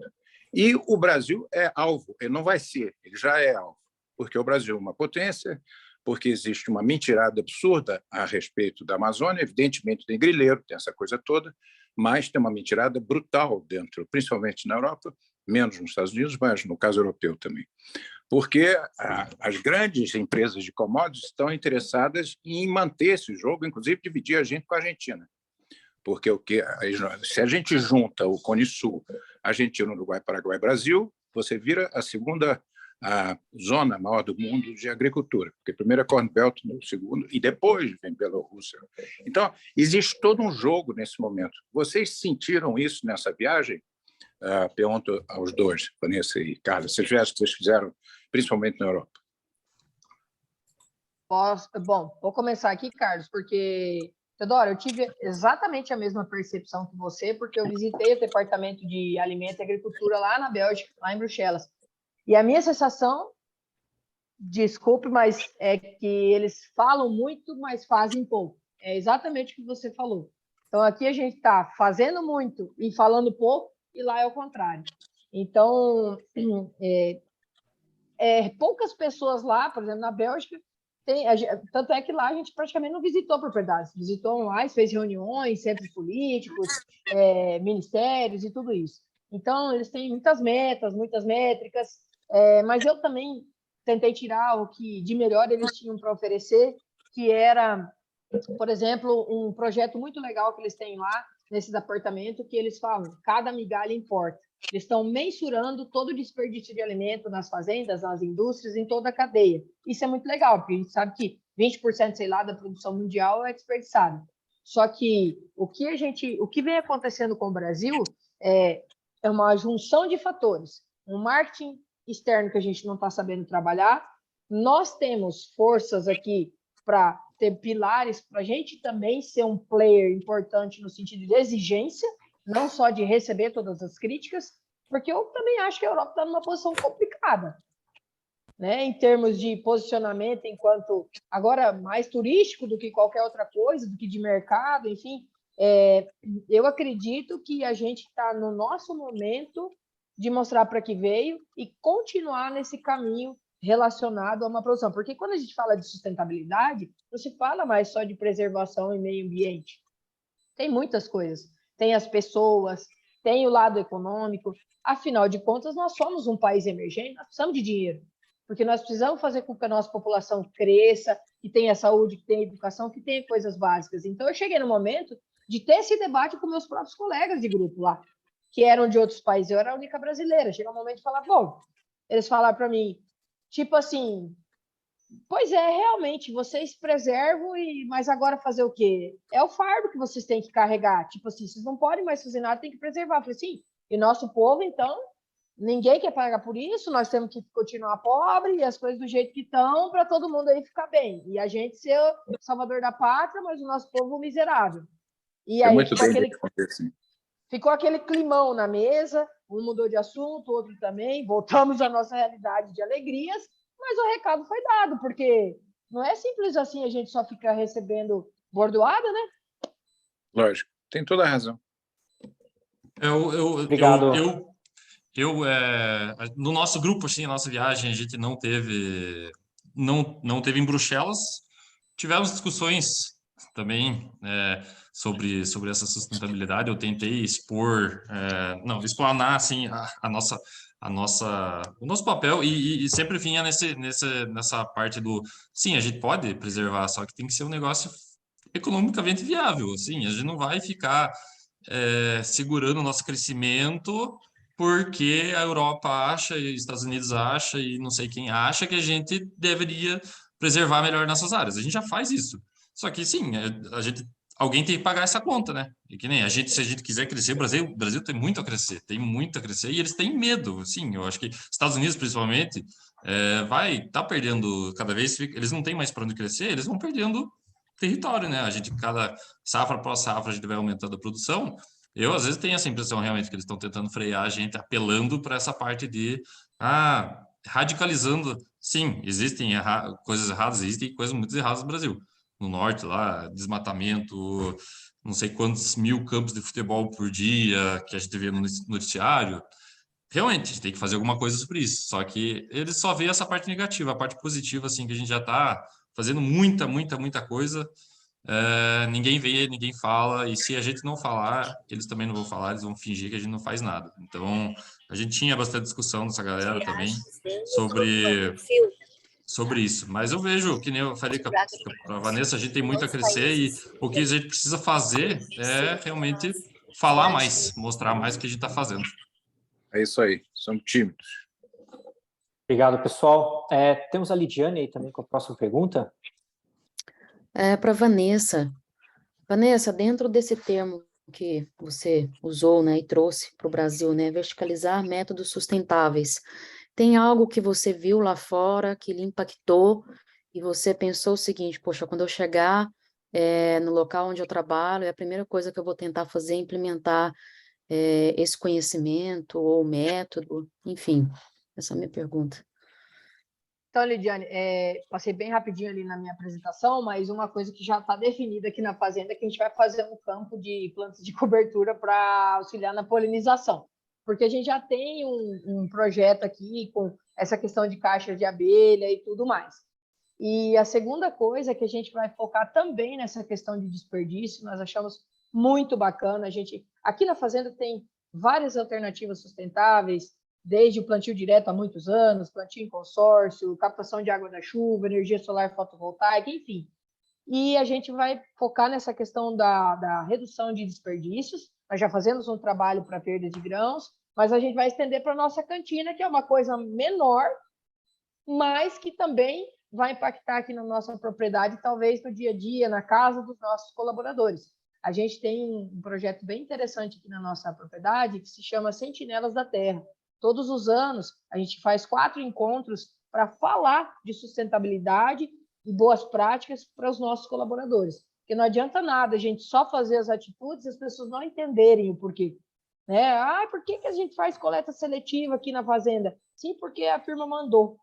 E o Brasil é alvo, ele não vai ser, ele já é alvo, porque o Brasil é uma potência, porque existe uma mentirada absurda a respeito da Amazônia, evidentemente tem grileiro, tem essa coisa toda, mas tem uma mentirada brutal dentro, principalmente na Europa, menos nos Estados Unidos, mas no caso europeu também. Porque as grandes empresas de commodities estão interessadas em manter esse jogo, inclusive dividir a gente com a Argentina. porque se a gente junta o Cone Sul, Argentina, Uruguai, Paraguai e Brasil, você vira a segunda zona maior do mundo de agricultura, porque primeiro é Corn Belt, no segundo, e depois vem Bielorrússia. Então, existe todo um jogo nesse momento. Vocês sentiram isso nessa viagem? Pergunto aos dois, Vanessa e Carlos, se vocês fizeram, principalmente na Europa. Bom, vou começar aqui, Carlos, porque, Teodoro, eu tive exatamente a mesma percepção que você, porque eu visitei o Departamento de Alimento e Agricultura lá na Bélgica, lá em Bruxelas. E a minha sensação, desculpe, mas é que eles falam muito, mas fazem pouco. É exatamente o que você falou. Então, aqui a gente está fazendo muito e falando pouco, e lá é o contrário. Então, poucas pessoas lá, por exemplo, na Bélgica, tanto é que lá a gente praticamente não visitou propriedades, visitou online, fez reuniões, centros políticos, ministérios e tudo isso. Então, eles têm muitas metas, muitas métricas, mas eu também tentei tirar o que de melhor eles tinham para oferecer, que era, por exemplo, um projeto muito legal que eles têm lá, nesses apartamentos, que eles falam, cada migalha importa. Eles estão mensurando todo o desperdício de alimento nas fazendas, nas indústrias, em toda a cadeia. Isso é muito legal, porque a gente sabe que 20%, sei lá, da produção mundial é desperdiçado. Só que o que vem acontecendo com o Brasil é uma junção de fatores. Um marketing externo que a gente não está sabendo trabalhar. Nós temos forças aqui para ter pilares para a gente também ser um player importante no sentido de exigência, não só de receber todas as críticas, porque eu também acho que a Europa está numa posição complicada, né? Em termos de posicionamento, enquanto agora mais turístico do que qualquer outra coisa, do que de mercado, enfim. Eu acredito que a gente está no nosso momento de mostrar para que veio e continuar nesse caminho relacionado a uma produção. Porque quando a gente fala de sustentabilidade, não se fala mais só de preservação e meio ambiente. Tem muitas coisas. Tem as pessoas, tem o lado econômico. Afinal de contas, nós somos um país emergente, nós precisamos de dinheiro. Porque nós precisamos fazer com que a nossa população cresça, que tenha saúde, que tenha educação, que tenha coisas básicas. Então, eu cheguei no momento de ter esse debate com meus próprios colegas de grupo lá, que eram de outros países. Eu era a única brasileira. Chegou um momento de falar, bom, eles falaram para mim, tipo assim, pois é, realmente, vocês preservam, mas agora fazer o quê? É o fardo que vocês têm que carregar. Tipo assim, vocês não podem mais fazer nada, tem que preservar. Eu falei assim, e nosso povo, então, ninguém quer pagar por isso, nós temos que continuar pobre e as coisas do jeito que estão para todo mundo aí ficar bem. E a gente ser o salvador da pátria, mas o nosso povo miserável. E aí ficou aquele climão na mesa, um mudou de assunto, outro também, voltamos à nossa realidade de alegrias, mas o recado foi dado, porque não é simples assim a gente só ficar recebendo bordoada, né? Lógico, tem toda a razão. Obrigado. No nosso grupo, assim, a nossa viagem, a gente não teve em Bruxelas. Tivemos discussões também sobre essa sustentabilidade. Eu tentei explanar assim o nosso papel e sempre vinha nessa parte do sim, a gente pode preservar, só que tem que ser um negócio economicamente viável. Assim, a gente não vai ficar segurando o nosso crescimento porque a Europa acha e os Estados Unidos acha e não sei quem acha que a gente deveria preservar melhor nossas áreas. A gente já faz isso. Só que, sim, alguém tem que pagar essa conta, né? E que nem se a gente quiser crescer, o Brasil tem muito a crescer, e eles têm medo, sim. Eu acho que Estados Unidos, principalmente, vai estar perdendo cada vez, eles não têm mais para onde crescer, eles vão perdendo território, né? A gente, cada safra após safra, a gente vai aumentando a produção. Eu, às vezes, tenho essa impressão realmente que eles estão tentando frear a gente, apelando para essa parte de radicalizando. Sim, existem coisas erradas, existem coisas muito erradas no Brasil. No norte, lá, desmatamento, não sei quantos mil campos de futebol por dia que a gente vê no noticiário. Realmente, a gente tem que fazer alguma coisa sobre isso. Só que eles só veem essa parte negativa, a parte positiva, assim, que a gente já está fazendo muita, muita, muita coisa. Ninguém vê, ninguém fala, e se a gente não falar, eles também não vão falar, eles vão fingir que a gente não faz nada. Então, a gente tinha bastante discussão dessa galera também sobre isso. Mas eu vejo, que nem eu falei para a Vanessa, a gente tem muito a crescer e o que a gente precisa fazer é realmente falar mais, mostrar mais o que a gente está fazendo. É isso aí, somos tímidos. Obrigado, pessoal. Temos a Lidiane aí também com a próxima pergunta. Para Vanessa. Vanessa, dentro desse termo que você usou, né, e trouxe para o Brasil, né, verticalizar métodos sustentáveis, tem algo que você viu lá fora que lhe impactou e você pensou o seguinte, poxa, quando eu chegar no local onde eu trabalho, a primeira coisa que eu vou tentar fazer é implementar esse conhecimento ou método, enfim, essa é a minha pergunta. Então, Lidiane, passei bem rapidinho ali na minha apresentação, mas uma coisa que já está definida aqui na fazenda é que a gente vai fazer um campo de plantas de cobertura para auxiliar na polinização, porque a gente já tem um projeto aqui com essa questão de caixa de abelha e tudo mais. E a segunda coisa é que a gente vai focar também nessa questão de desperdício, nós achamos muito bacana. A gente, aqui na fazenda tem várias alternativas sustentáveis, desde o plantio direto há muitos anos, plantio em consórcio, captação de água da chuva, energia solar fotovoltaica, enfim. E a gente vai focar nessa questão da redução de desperdícios. Nós já fazemos um trabalho para perda de grãos, mas a gente vai estender para a nossa cantina, que é uma coisa menor, mas que também vai impactar aqui na nossa propriedade, talvez no dia a dia, na casa dos nossos colaboradores. A gente tem um projeto bem interessante aqui na nossa propriedade, que se chama Sentinelas da Terra. Todos os anos, a gente faz 4 encontros para falar de sustentabilidade e boas práticas para os nossos colaboradores. Porque não adianta nada a gente só fazer as atitudes e as pessoas não entenderem o porquê. Né? Por que a gente faz coleta seletiva aqui na fazenda? Sim, porque a firma mandou.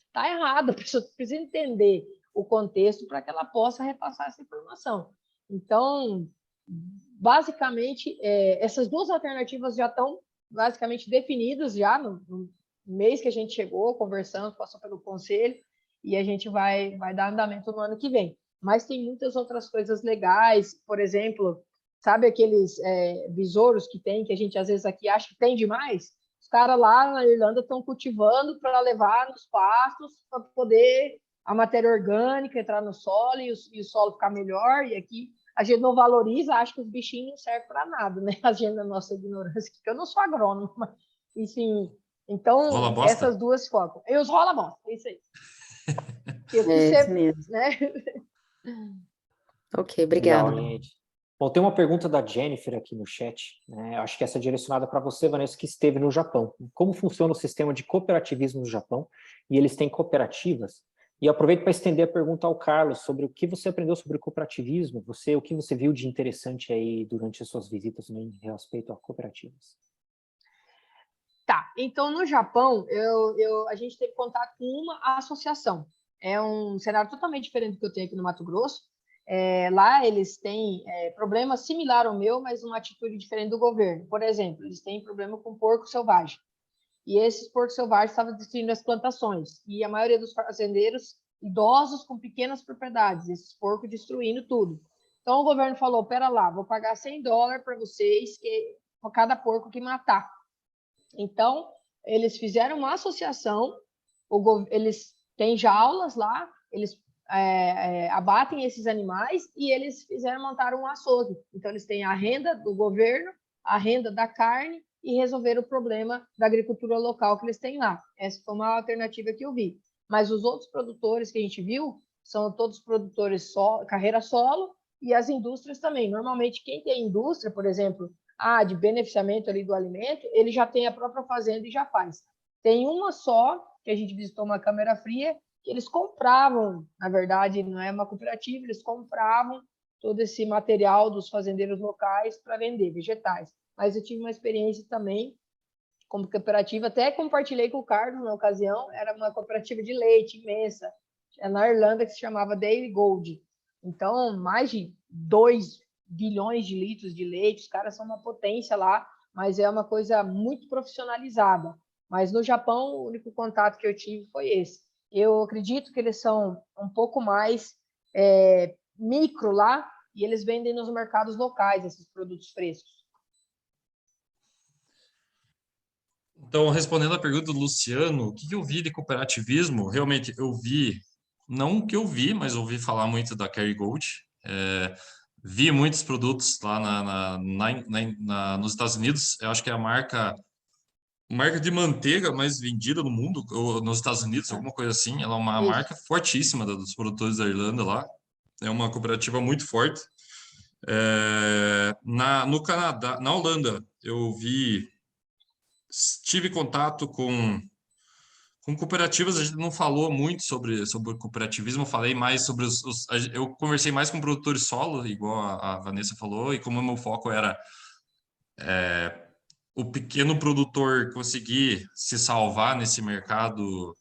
Está errado, a pessoa precisa entender o contexto para que ela possa repassar essa informação. Então, basicamente, essas duas alternativas já estão basicamente definidas já no mês que a gente chegou, conversando, passou pelo conselho, e a gente vai dar andamento no ano que vem. Mas tem muitas outras coisas legais, por exemplo, sabe aqueles besouros que tem, que a gente às vezes aqui acha que tem demais? Os caras lá na Irlanda estão cultivando para levar nos pastos, para poder a matéria orgânica entrar no solo e o solo ficar melhor, e aqui a gente não valoriza, acha que os bichinhos não servem para nada, né? A gente, na nossa ignorância, que eu não sou agrônomo, mas, enfim. Então, essas duas focam. E os rola-bosta, é isso aí. Isso mesmo. Né? Ok, obrigada. Legal, gente. Bom, tem uma pergunta da Jennifer aqui no chat, né? Acho que essa é direcionada para você, Vanessa, que esteve no Japão. Como funciona o sistema de cooperativismo no Japão? E eles têm cooperativas? E aproveito para estender a pergunta ao Carlos sobre o que você aprendeu sobre o cooperativismo, o que você viu de interessante aí durante as suas visitas em respeito a cooperativas. Tá, então no Japão, a gente teve contato com uma associação. É um cenário totalmente diferente do que eu tenho aqui no Mato Grosso. Lá eles têm problema similar ao meu, mas uma atitude diferente do governo. Por exemplo, eles têm problema com porco selvagem. E esses porcos selvagens estavam destruindo as plantações. E a maioria dos fazendeiros idosos com pequenas propriedades, esses porcos destruindo tudo. Então o governo falou, pera lá, vou pagar $100 para vocês por cada porco que matar. Então, eles fizeram uma associação, eles têm jaulas lá, eles abatem esses animais e eles montaram um açougue. Então, eles têm a renda do governo, a renda da carne e resolveram o problema da agricultura local que eles têm lá. Essa foi uma alternativa que eu vi. Mas os outros produtores que a gente viu são todos produtores carreira solo e as indústrias também. Normalmente, quem tem indústria, por exemplo, de beneficiamento ali do alimento, ele já tem a própria fazenda e já faz. Tem uma só, que a gente visitou uma câmera fria, que eles compravam, na verdade, não é uma cooperativa, eles compravam todo esse material dos fazendeiros locais para vender, vegetais. Mas eu tive uma experiência também como cooperativa, até compartilhei com o Carlos na ocasião, era uma cooperativa de leite imensa, na Irlanda, que se chamava Dairy Gold. Então, mais de 2 bilhões de litros de leite, os caras são uma potência lá, mas é uma coisa muito profissionalizada. Mas no Japão, o único contato que eu tive foi esse. Eu acredito que eles são um pouco mais micro lá, e eles vendem nos mercados locais esses produtos frescos. Então, respondendo a pergunta do Luciano, o que eu vi de cooperativismo? Realmente, eu vi, não que eu vi, mas ouvi falar muito da Kerrygold. Vi muitos produtos lá nos Estados Unidos. Eu acho que é a marca de manteiga mais vendida no mundo, ou nos Estados Unidos, alguma coisa assim. Ela é uma Isso. marca fortíssima dos produtores da Irlanda lá. É uma cooperativa muito forte. No Canadá, na Holanda, tive contato com cooperativas. A gente não falou muito sobre cooperativismo, falei mais sobre eu conversei mais com produtores solo, igual a Vanessa falou, e como o meu foco era o pequeno produtor conseguir se salvar nesse mercado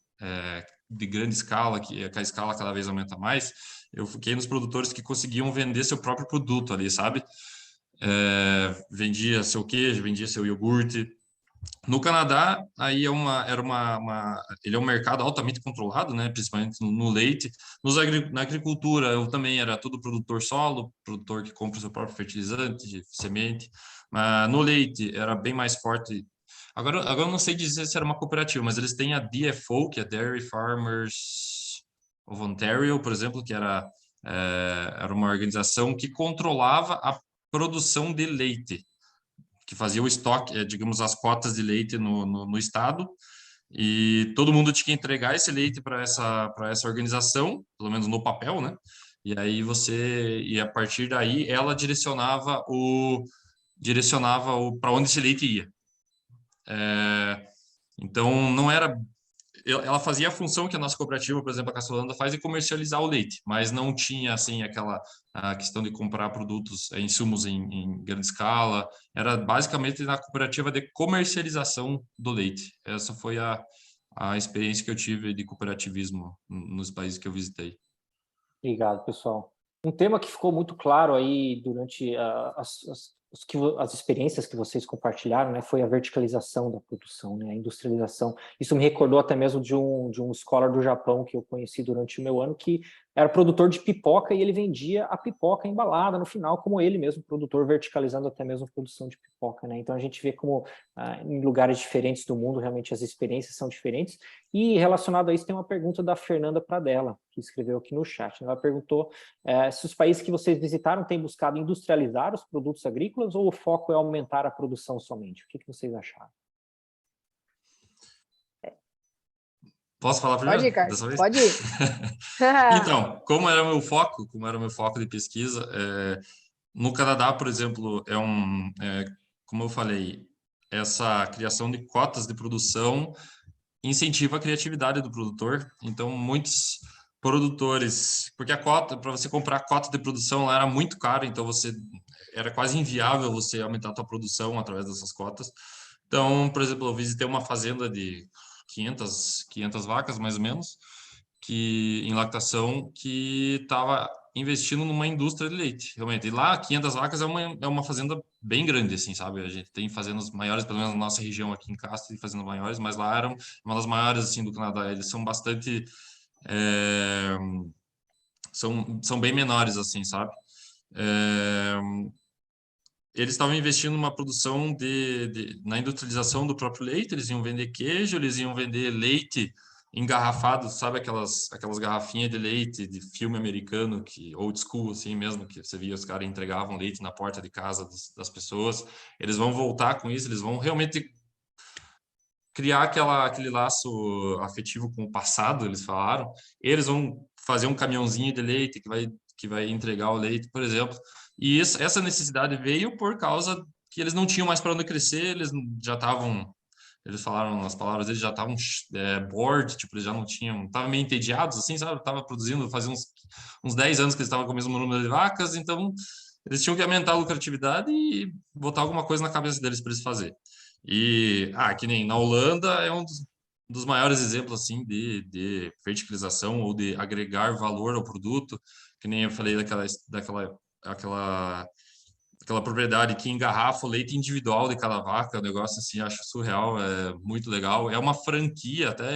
de grande escala, que a escala cada vez aumenta mais, eu fiquei nos produtores que conseguiam vender seu próprio produto ali, sabe? Vendia seu queijo, vendia seu iogurte. No Canadá, aí ele é um mercado altamente controlado, né? Principalmente no leite. Na agricultura, eu também era tudo produtor solo, produtor que compra o seu próprio fertilizante, semente. Mas no leite era bem mais forte. Agora eu não sei dizer se era uma cooperativa, mas eles têm a DFO, que é Dairy Farmers of Ontario, por exemplo, que era uma organização que controlava a produção de leite, que fazia o estoque, digamos, as cotas de leite no estado, e todo mundo tinha que entregar esse leite para essa organização, pelo menos no papel, né? E aí a partir daí, ela direcionava para onde esse leite ia. Então, não era... Ela fazia a função que a nossa cooperativa, por exemplo, a Caçolanda, faz de comercializar o leite, mas não tinha, assim, a questão de comprar produtos, insumos em grande escala. Era basicamente na cooperativa de comercialização do leite. Essa foi a experiência que eu tive de cooperativismo nos países que eu visitei. Obrigado, pessoal. Um tema que ficou muito claro aí durante as experiências que vocês compartilharam, né, foi a verticalização da produção, né, a industrialização. Isso me recordou até mesmo de um scholar do Japão que eu conheci durante o meu ano, que era produtor de pipoca e ele vendia a pipoca embalada no final, como ele mesmo, produtor, verticalizando até mesmo a produção de pipoca, né? Então a gente vê como em lugares diferentes do mundo realmente as experiências são diferentes. E relacionado a isso tem uma pergunta da Fernanda Pradella, que escreveu aqui no chat. Ela perguntou se os países que vocês visitaram têm buscado industrializar os produtos agrícolas ou o foco é aumentar a produção somente? O que vocês acharam? Posso falar primeiro? Pode ir, Carlos. Dessa vez? Pode ir. Então, como era o meu foco de pesquisa, no Canadá, por exemplo, como eu falei, essa criação de cotas de produção incentiva a criatividade do produtor. Então, muitos produtores, porque a cota, para você comprar a cota de produção lá era muito caro, então era quase inviável você aumentar a sua produção através dessas cotas. Então, por exemplo, eu visitei uma fazenda de 500 vacas, mais ou menos, em lactação, que estava investindo numa indústria de leite, realmente. E lá, 500 vacas é uma fazenda bem grande, assim, sabe? A gente tem fazendas maiores, pelo menos na nossa região aqui em Castro, tem fazendas maiores, mas lá eram uma das maiores, assim, do Canadá. Eles são bastante... são bem menores, assim, sabe? Eles estavam investindo numa produção na industrialização do próprio leite, eles iam vender queijo, eles iam vender leite engarrafado, sabe aquelas garrafinhas de leite de filme americano, que old school assim mesmo, que você via os caras entregavam leite na porta de casa das pessoas. Eles vão voltar com isso, eles vão realmente criar aquele laço afetivo com o passado, eles falaram. Eles vão fazer um caminhãozinho de leite que vai entregar o leite, por exemplo. E essa necessidade veio por causa que eles não tinham mais para onde crescer, eles já estavam, eles falaram nas palavras, eles já estavam bored, tipo, eles já não tinham, estavam meio entediados, assim, sabe? Estava produzindo, fazia uns 10 anos que eles estavam com o mesmo número de vacas, então eles tinham que aumentar a lucratividade e botar alguma coisa na cabeça deles para eles fazer. E, que nem na Holanda é um dos maiores exemplos, assim, de verticalização ou de agregar valor ao produto, que nem eu falei daquela propriedade que engarrafa o leite individual de cada vaca, um negócio assim, acho surreal, é muito legal. É uma franquia até,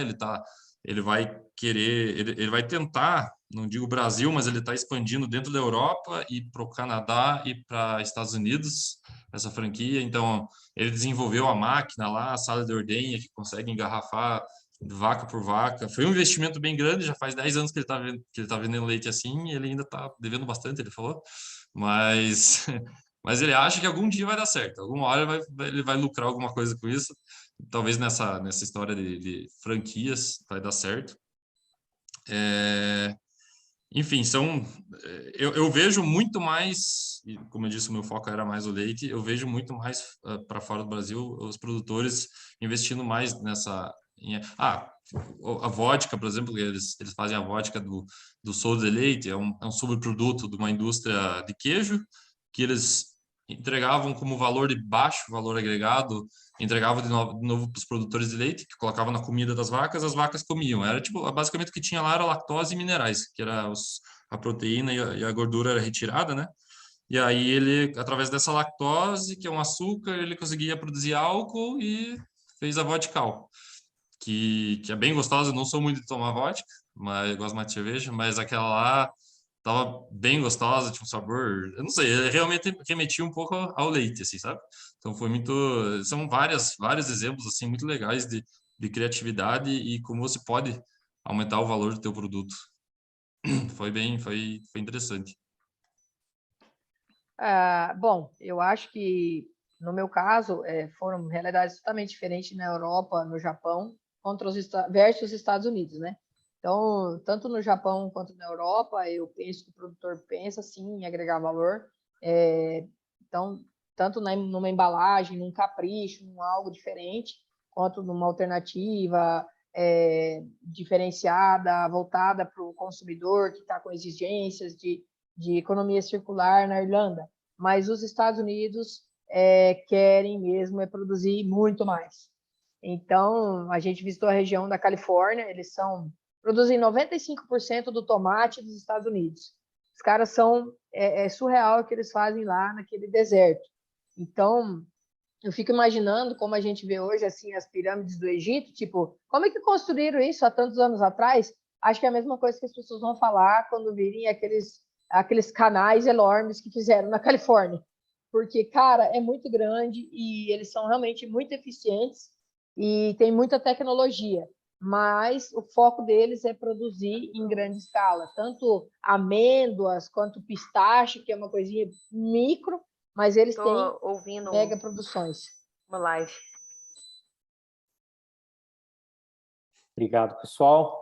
ele vai querer, ele vai tentar não digo Brasil, mas ele está expandindo dentro da Europa e para o Canadá e para Estados Unidos, essa franquia. Então, ele desenvolveu a máquina lá, a sala de ordenha, que consegue engarrafar vaca por vaca. Foi um investimento bem grande, já faz 10 anos que ele tá vendendo leite assim, e ele ainda está devendo bastante, ele falou. Mas, mas ele acha que algum dia vai dar certo. Alguma hora ele vai lucrar alguma coisa com isso. Talvez nessa história de franquias vai dar certo. Enfim, eu vejo muito mais, e como eu disse, o meu foco era mais o leite, eu vejo muito mais para fora do Brasil os produtores investindo mais a vodka, por exemplo, eles fazem a vodka do soldo de leite, é um subproduto de uma indústria de queijo, que eles entregavam como valor de baixo valor agregado, entregavam de novo para os produtores de leite, que colocavam na comida das vacas, as vacas comiam. Era tipo, basicamente o que tinha lá era lactose e minerais, que era a proteína e a gordura era retirada, né? E aí ele, através dessa lactose, que é um açúcar, ele conseguia produzir álcool e fez a vodka, que é bem gostosa. Eu não sou muito de tomar vodka, mas eu gosto mais de cerveja, mas aquela lá tava bem gostosa, tinha um sabor, eu não sei, ele realmente remetia um pouco ao leite, assim, sabe? Então são vários exemplos, assim, muito legais de criatividade e como você pode aumentar o valor do teu produto. Foi interessante. Bom, eu acho que, no meu caso, foram realidades totalmente diferentes na Europa, no Japão, versus Estados Unidos, né? Então, tanto no Japão quanto na Europa, eu penso que o produtor pensa, sim, em agregar valor. Então, tanto numa embalagem, num capricho, num algo diferente, quanto numa alternativa diferenciada, voltada para o consumidor que está com exigências de economia circular na Irlanda. Mas os Estados Unidos querem mesmo produzir muito mais. Então, a gente visitou a região da Califórnia, eles produzem 95% do tomate dos Estados Unidos. Os caras é surreal o que eles fazem lá naquele deserto. Então, eu fico imaginando como a gente vê hoje assim as pirâmides do Egito, tipo, como é que construíram isso há tantos anos atrás? Acho que é a mesma coisa que as pessoas vão falar quando virem aqueles canais enormes que fizeram na Califórnia. Porque, cara, é muito grande e eles são realmente muito eficientes e tem muita tecnologia, mas o foco deles é produzir em grande escala, tanto amêndoas quanto pistache, que é uma coisinha micro, mas eles têm ouvindo mega produções. uma live. Obrigado, pessoal.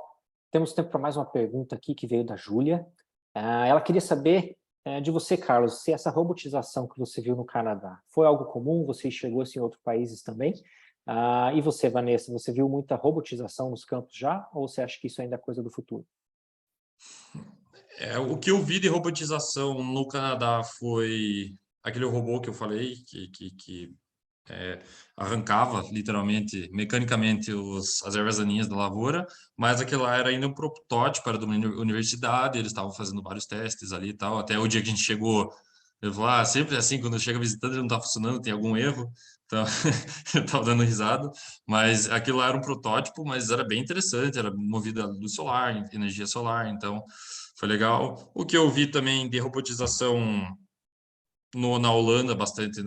Temos tempo para mais uma pergunta aqui que veio da Júlia. Ela queria saber de você, Carlos, se essa robotização que você viu no Canadá foi algo comum, você enxergou isso em outros países também? E você, Vanessa, você viu muita robotização nos campos já, ou você acha que isso ainda é coisa do futuro? O que eu vi de robotização no Canadá foi aquele robô que eu falei, que arrancava literalmente, mecanicamente, as ervas daninhas da lavoura, mas aquilo lá era ainda um protótipo, era de uma universidade, eles estavam fazendo vários testes ali e tal, até o dia que a gente chegou, eu falei, sempre assim, quando chega visitante, ele não está funcionando, tem algum erro, então eu estava dando risada, mas aquilo lá era um protótipo, mas era bem interessante, era movido a luz solar, energia solar, então foi legal. O que eu vi também de robotização na Holanda, bastante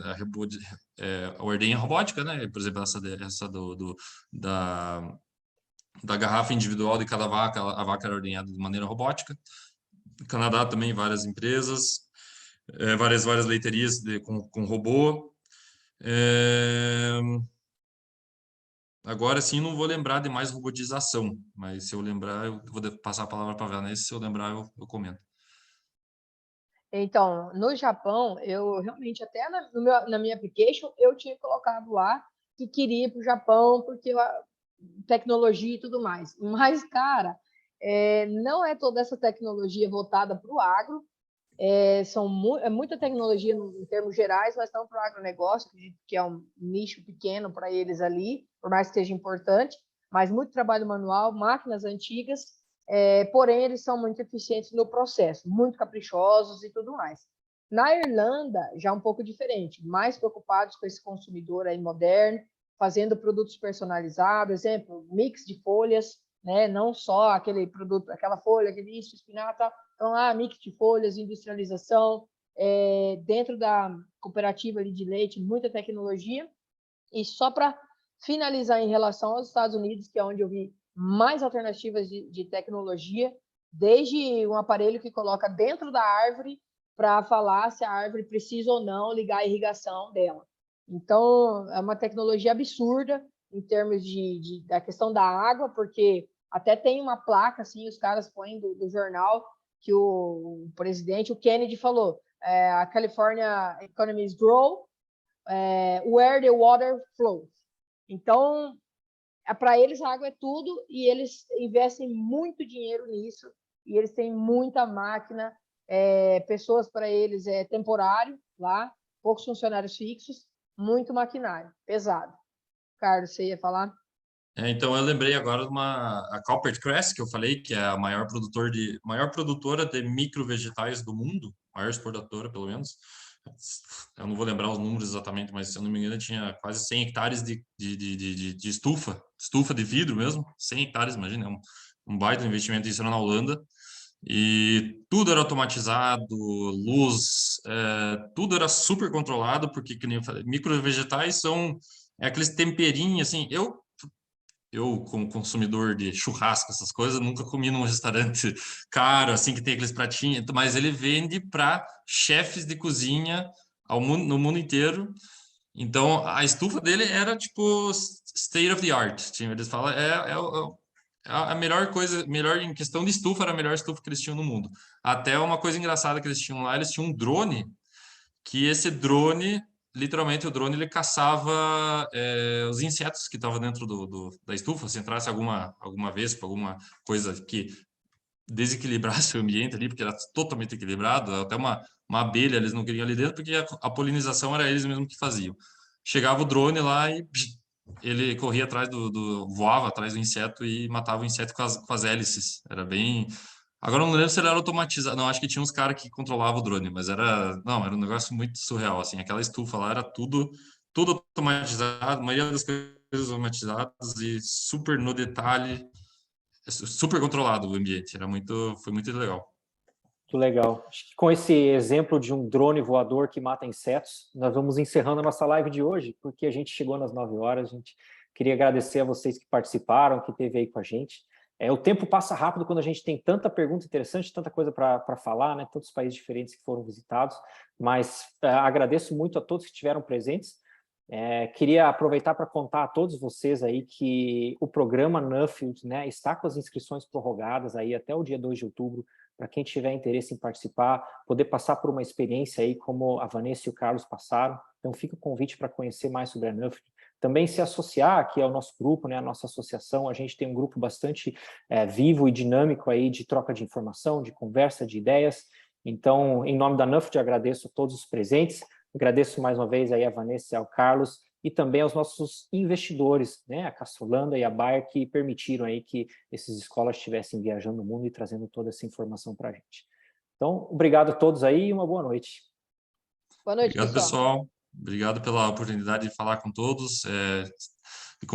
a ordenha robótica, né? Por exemplo, essa da garrafa individual de cada vaca, a vaca era ordenhada de maneira robótica. No Canadá também, várias empresas, várias leiterias com robô. Agora sim, não vou lembrar de mais robotização, mas se eu lembrar, eu vou passar a palavra para a Vanessa, se eu lembrar, eu comento. Então, no Japão, eu realmente, até na minha application, eu tinha colocado lá que queria ir para o Japão, porque tecnologia e tudo mais. Mas, cara, não é toda essa tecnologia voltada para o agro, é muita tecnologia em termos gerais, mas não para o agronegócio, que é um nicho pequeno para eles ali, por mais que seja importante, mas muito trabalho manual, máquinas antigas, porém eles são muito eficientes no processo, muito caprichosos e tudo mais. Na Irlanda, já um pouco diferente, mais preocupados com esse consumidor aí moderno, fazendo produtos personalizados, exemplo, mix de folhas, né? Não só aquele produto, aquela folha, aquele isso, espinafre, tal. Então, lá, mix de folhas, industrialização, dentro da cooperativa ali de leite, muita tecnologia. E só para finalizar em relação aos Estados Unidos, que é onde eu vi mais alternativas de tecnologia, desde um aparelho que coloca dentro da árvore para falar se a árvore precisa ou não ligar a irrigação dela. Então, é uma tecnologia absurda em termos da questão da água, porque até tem uma placa, assim, os caras põem do jornal, que o presidente, o Kennedy, falou, a California economies grow where the water flows. Então, para eles a água é tudo e eles investem muito dinheiro nisso e eles têm muita máquina, pessoas para eles é temporário lá, poucos funcionários fixos, muito maquinário, pesado. Carlos, você ia falar? Então, eu lembrei agora de a Copper Crest, que eu falei, que é a maior produtora de microvegetais do mundo, maior exportadora, pelo menos. Eu não vou lembrar os números exatamente, mas se eu não me engano, tinha quase 100 hectares de estufa de vidro mesmo, 100 hectares, imagina, um baita investimento, isso era na Holanda. E tudo era automatizado, luz, tudo era super controlado, porque, que nem eu falei, microvegetais são aqueles temperinhos, assim, eu, como consumidor de churrasco, essas coisas, nunca comi num restaurante caro, assim, que tem aqueles pratinhos, mas ele vende para chefes de cozinha no mundo inteiro. Então, a estufa dele era, tipo, state of the art. Eles falam, a melhor coisa, melhor em questão de estufa, era a melhor estufa que eles tinham no mundo. Até uma coisa engraçada que eles tinham lá, eles tinham um drone, que esse drone, literalmente o drone, ele caçava os insetos que estavam dentro da estufa, se entrasse alguma vespa, alguma coisa que desequilibrasse o ambiente ali, porque era totalmente equilibrado, até uma abelha eles não queriam ali dentro, porque a polinização era eles mesmos que faziam. Chegava o drone lá e ele corria atrás voava atrás do inseto e matava o inseto com as hélices. Era bem... Agora eu não lembro se ele era automatizado. Não, acho que tinha uns caras que controlavam o drone, mas era um negócio muito surreal, assim. Aquela estufa lá era tudo automatizado, a maioria das coisas automatizadas e super no detalhe, super controlado o ambiente. Foi muito legal. Muito legal. Acho que com esse exemplo de um drone voador que mata insetos, nós vamos encerrando a nossa live de hoje, porque a gente chegou nas 9 horas. A gente queria agradecer a vocês que participaram, que esteve aí com a gente. O tempo passa rápido quando a gente tem tanta pergunta interessante, tanta coisa para falar, né? Tantos países diferentes que foram visitados, mas agradeço muito a todos que estiveram presentes. Queria aproveitar para contar a todos vocês aí que o programa Nuffield, né, está com as inscrições prorrogadas aí até o dia 2 de outubro, para quem tiver interesse em participar, poder passar por uma experiência aí como a Vanessa e o Carlos passaram. Então fica o convite para conhecer mais sobre a Nuffield. Também se associar aqui ao nosso grupo, né, a nossa associação. A gente tem um grupo bastante vivo e dinâmico aí de troca de informação, de conversa, de ideias. Então, em nome da Nuffield, agradeço a todos os presentes. Agradeço mais uma vez aí a Vanessa e ao Carlos e também aos nossos investidores, né, a Castrolanda e a Bayer, que permitiram aí que esses escolas estivessem viajando no mundo e trazendo toda essa informação para a gente. Então, obrigado a todos aí e uma boa noite. Boa noite, Obrigado, pessoal. Obrigado pela oportunidade de falar com todos, de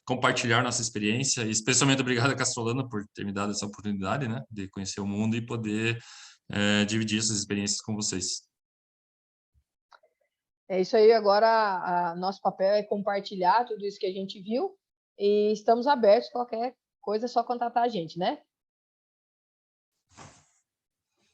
compartilhar nossa experiência, e especialmente obrigado a Castrolanda por ter me dado essa oportunidade, né, de conhecer o mundo e poder dividir essas experiências com vocês. É isso aí, agora nosso papel é compartilhar tudo isso que a gente viu e estamos abertos, qualquer coisa é só contatar a gente, né?